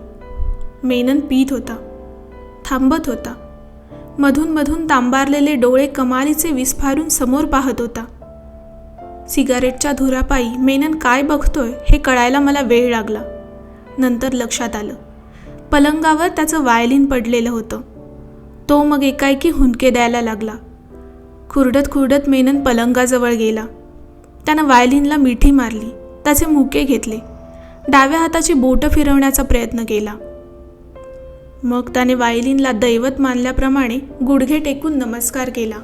मेनन पीत होता, थांबत होता. मधून मधून तांबारलेले डोळे कमालीचे विस्फारून समोर पाहत होता. सिगारेटच्या धुरापायी मेनन काय बघतोय हे कळायला मला वेळ लागला. नंतर लक्षात आलं, पलंगावर त्याचं वायलिन पडलेलं होतं. तो मग एकाएकी हुंदके द्यायला लागला. खुरडत खुरडत मेनन पलंगाजवळ गेला. त्यानं वायलिनला मिठी मारली, त्याचे मुके घेतले, डाव्या हाताची बोटं फिरवण्याचा प्रयत्न केला. मग त्याने वायलिनला दैवत मानल्याप्रमाणे गुडघे टेकून नमस्कार केला.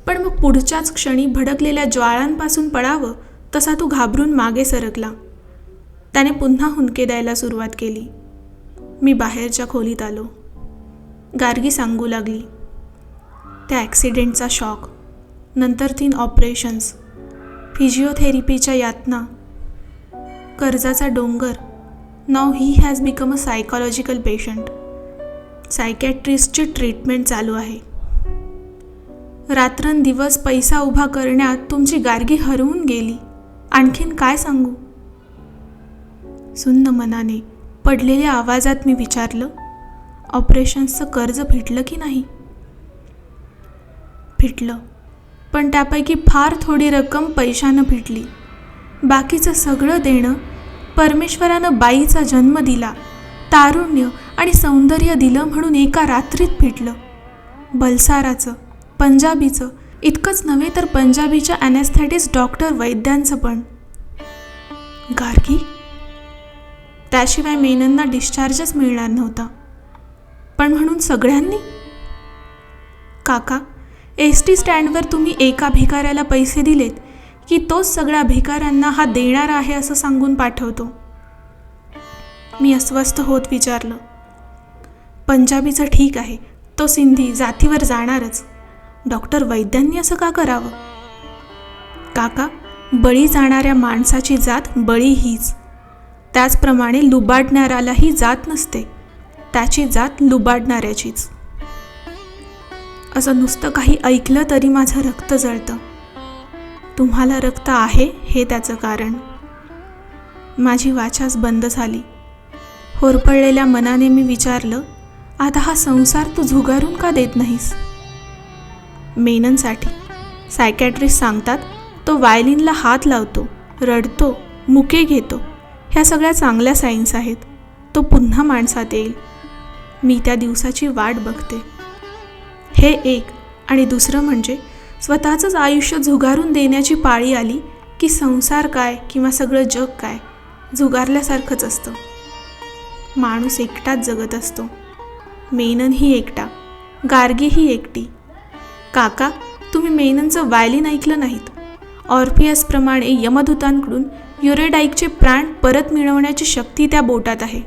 पण मग पुढच्याच क्षणी भडकलेल्या ज्वाळांपासून पळावं तसा तो घाबरून मागे सरकला. त्याने पुन्हा हुंदके द्यायला सुरुवात केली. मी बाहेरच्या खोलीत आलो. गार्गी सांगू लागली, त्या ॲक्सिडेंटचा शॉक, नंतर 3 ऑपरेशन्स, फिजिओथेरपीच्या यातना, कर्जाचा डोंगर. नाव he has become a psychological patient. सायकॅट्रिस्टची ट्रीटमेंट चालू आहे. रात्रंदिवस पैसा उभा करण्यात तुमची गार्गी हरवून गेली. आणखीन काय सांगू? सुन्न मनाने पडलेल्या आवाजात मी विचारलं, ऑपरेशन्सचं कर्ज फिटलं की नाही? फिटलं, पण त्यापैकी फार थोडी रक्कम पैशानं फिटली. बाकीचं सगळं देणं परमेश्वरानं बाईचा जन्म दिला, तारुण्य आणि सौंदर्य दिलं म्हणून एका रात्रीत फिटलं. बलसाराचं, पंजाबीचं, इतकंच नव्हे तर पंजाबीच्या ॲनेस्थेटिस्ट डॉक्टर वैद्यांचं पण. गार्गी? त्याशिवाय मेननना डिस्चार्जच मिळणार नव्हता. पण म्हणून सगळ्यांनी? काका, ST स्टँडवर तुम्ही एका भिकाऱ्याला पैसे दिलेत की तोच सगळ्या भिकाऱ्यांना हा देणार आहे असं सांगून पाठवतो? मी अस्वस्थ होत विचारलं. पंजाबीचं ठीक आहे, तो सिंधी जातीवर जाणारच. डॉक्टर वैद्यांनी असं का करावं? काका, बळी जाणाऱ्या माणसाची जात बळी हीच. त्याचप्रमाणे लुबाडणाऱ्यालाही जात नसते, त्याची जात लुबाडणाऱ्याचीच. असं नुसतं काही ऐकलं तरी माझं रक्त जळतं. तुम्हाला रक्त आहे हे त्याचं कारण. माझी वाचाच बंद झाली. होरपळलेल्या मनाने मी विचारलं, आता हा संसार तू झुगारून का देत नाहीस? मेननसाठी सायकॅट्रिस्ट सांगतात तो वायलिनला हात लावतो, रडतो, मुके घेतो. ह्या सगळ्या चांगल्या सायन्स आहेत. तो पुन्हा माणसात येईल. मी त्या दिवसाची वाट बघते. हे एक. आणि दुसरं म्हणजे स्वतःचंच आयुष्य झुगारून देण्याची पाळी आली की संसार काय किंवा सगळं जग काय झुगारल्यासारखंच असतं. माणूस एकटाच जगत असतो. मेननही एकटा, गार्गीही एकटी. काका, तुम्ही मेननचं वायलिन ऐकलं नाहीत. ऑर्फियसप्रमाणे यमदूतांकडून युरेडाईकचे प्राण परत मिळवण्याची शक्ती त्या बोटात आहे.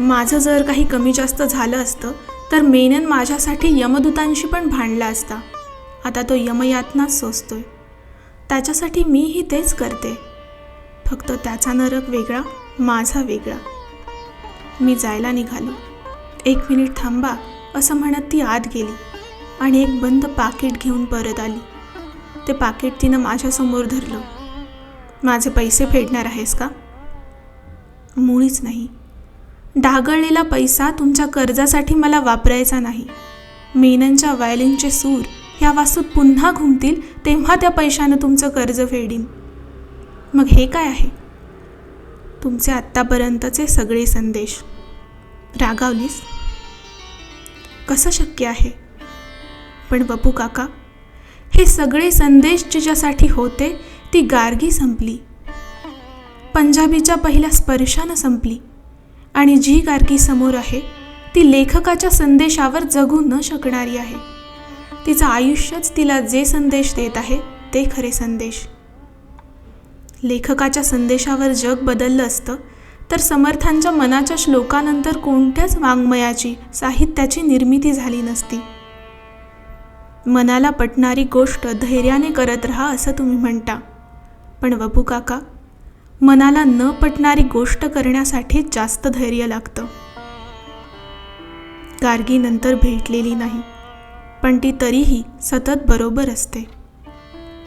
माझं जर काही कमी जास्त झालं असतं तर मेनन माझ्यासाठी यमदूतांशी पण भांडला असता. आता तो यमयातनाच सोसतोय. त्याच्यासाठी मीही तेच करते. फक्त त्याचा नरक वेगळा, माझा वेगळा. मी जायला निघालो. 1 मिनिट थांबा असं म्हणत ती आत गेली आणि एक बंद पाकिट घेऊन परत आली. ते पाकिट तिनं माझ्यासमोर धरलं. माझे पैसे फेडणार आहेस का? मुळीच नाही. डागळलेला पैसा तुमच्या कर्जासाठी मला वापरायचा नाही. मेननच्या वायलिनचे सूर ह्या वास्तूत पुन्हा घुमतील तेव्हा त्या पैशानं तुमचं कर्ज फेडीन. मग हे काय आहे? तुमचे आत्तापर्यंतचे सगळे संदेश. रागावलीस? कसं शक्य आहे? पण वपू काका, हे सगळे संदेश जिच्यासाठी होते ती गार्गी संपली. पंजाबीच्या पहिल्या स्पर्शानं संपली. आणि जी गार्गी समोर आहे ती लेखकाच्या संदेशावर जगू न शकणारी आहे. तिचं आयुष्यच तिला जे संदेश देत आहे ते खरे संदेश. लेखकाच्या संदेशावर जग बदललं असतं तर समर्थांच्या मनाच्या श्लोकानंतर कोणत्याच वाङ्मयाची, साहित्याची निर्मिती झाली नसती. मनाला पटणारी गोष्ट धैर्याने करत राहा असं तुम्ही म्हणता. पण वपू काका, मनाला न पटणारी गोष्ट करण्यासाठी जास्त धैर्य लागतं. गार्गी नंतर भेटलेली नाही, पण ती तरीही सतत बरोबर असते.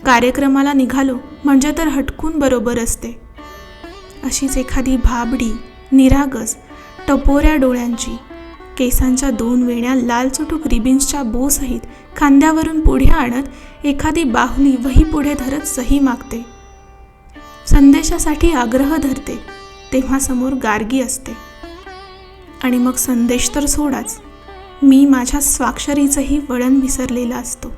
कार्यक्रमाला निघालो म्हणजे तर हटकून बरोबर असते. अशीच एखादी भाबडी, निरागस, टपोऱ्या डोळ्यांची, केसांच्या 2 वेण्या लाल चुटूक रिबिन्सच्या बोसहित खांद्यावरून पुढे आणत एखादी बाहुली वही पुढे धरत सही मागते. संदेशासाठी आग्रह धरते तेव्हा समोर गार्गी असते. आणि मग संदेश तर सोडाच, मी माझ्या स्वाक्षरीचंही वळण विसरलेला असतो.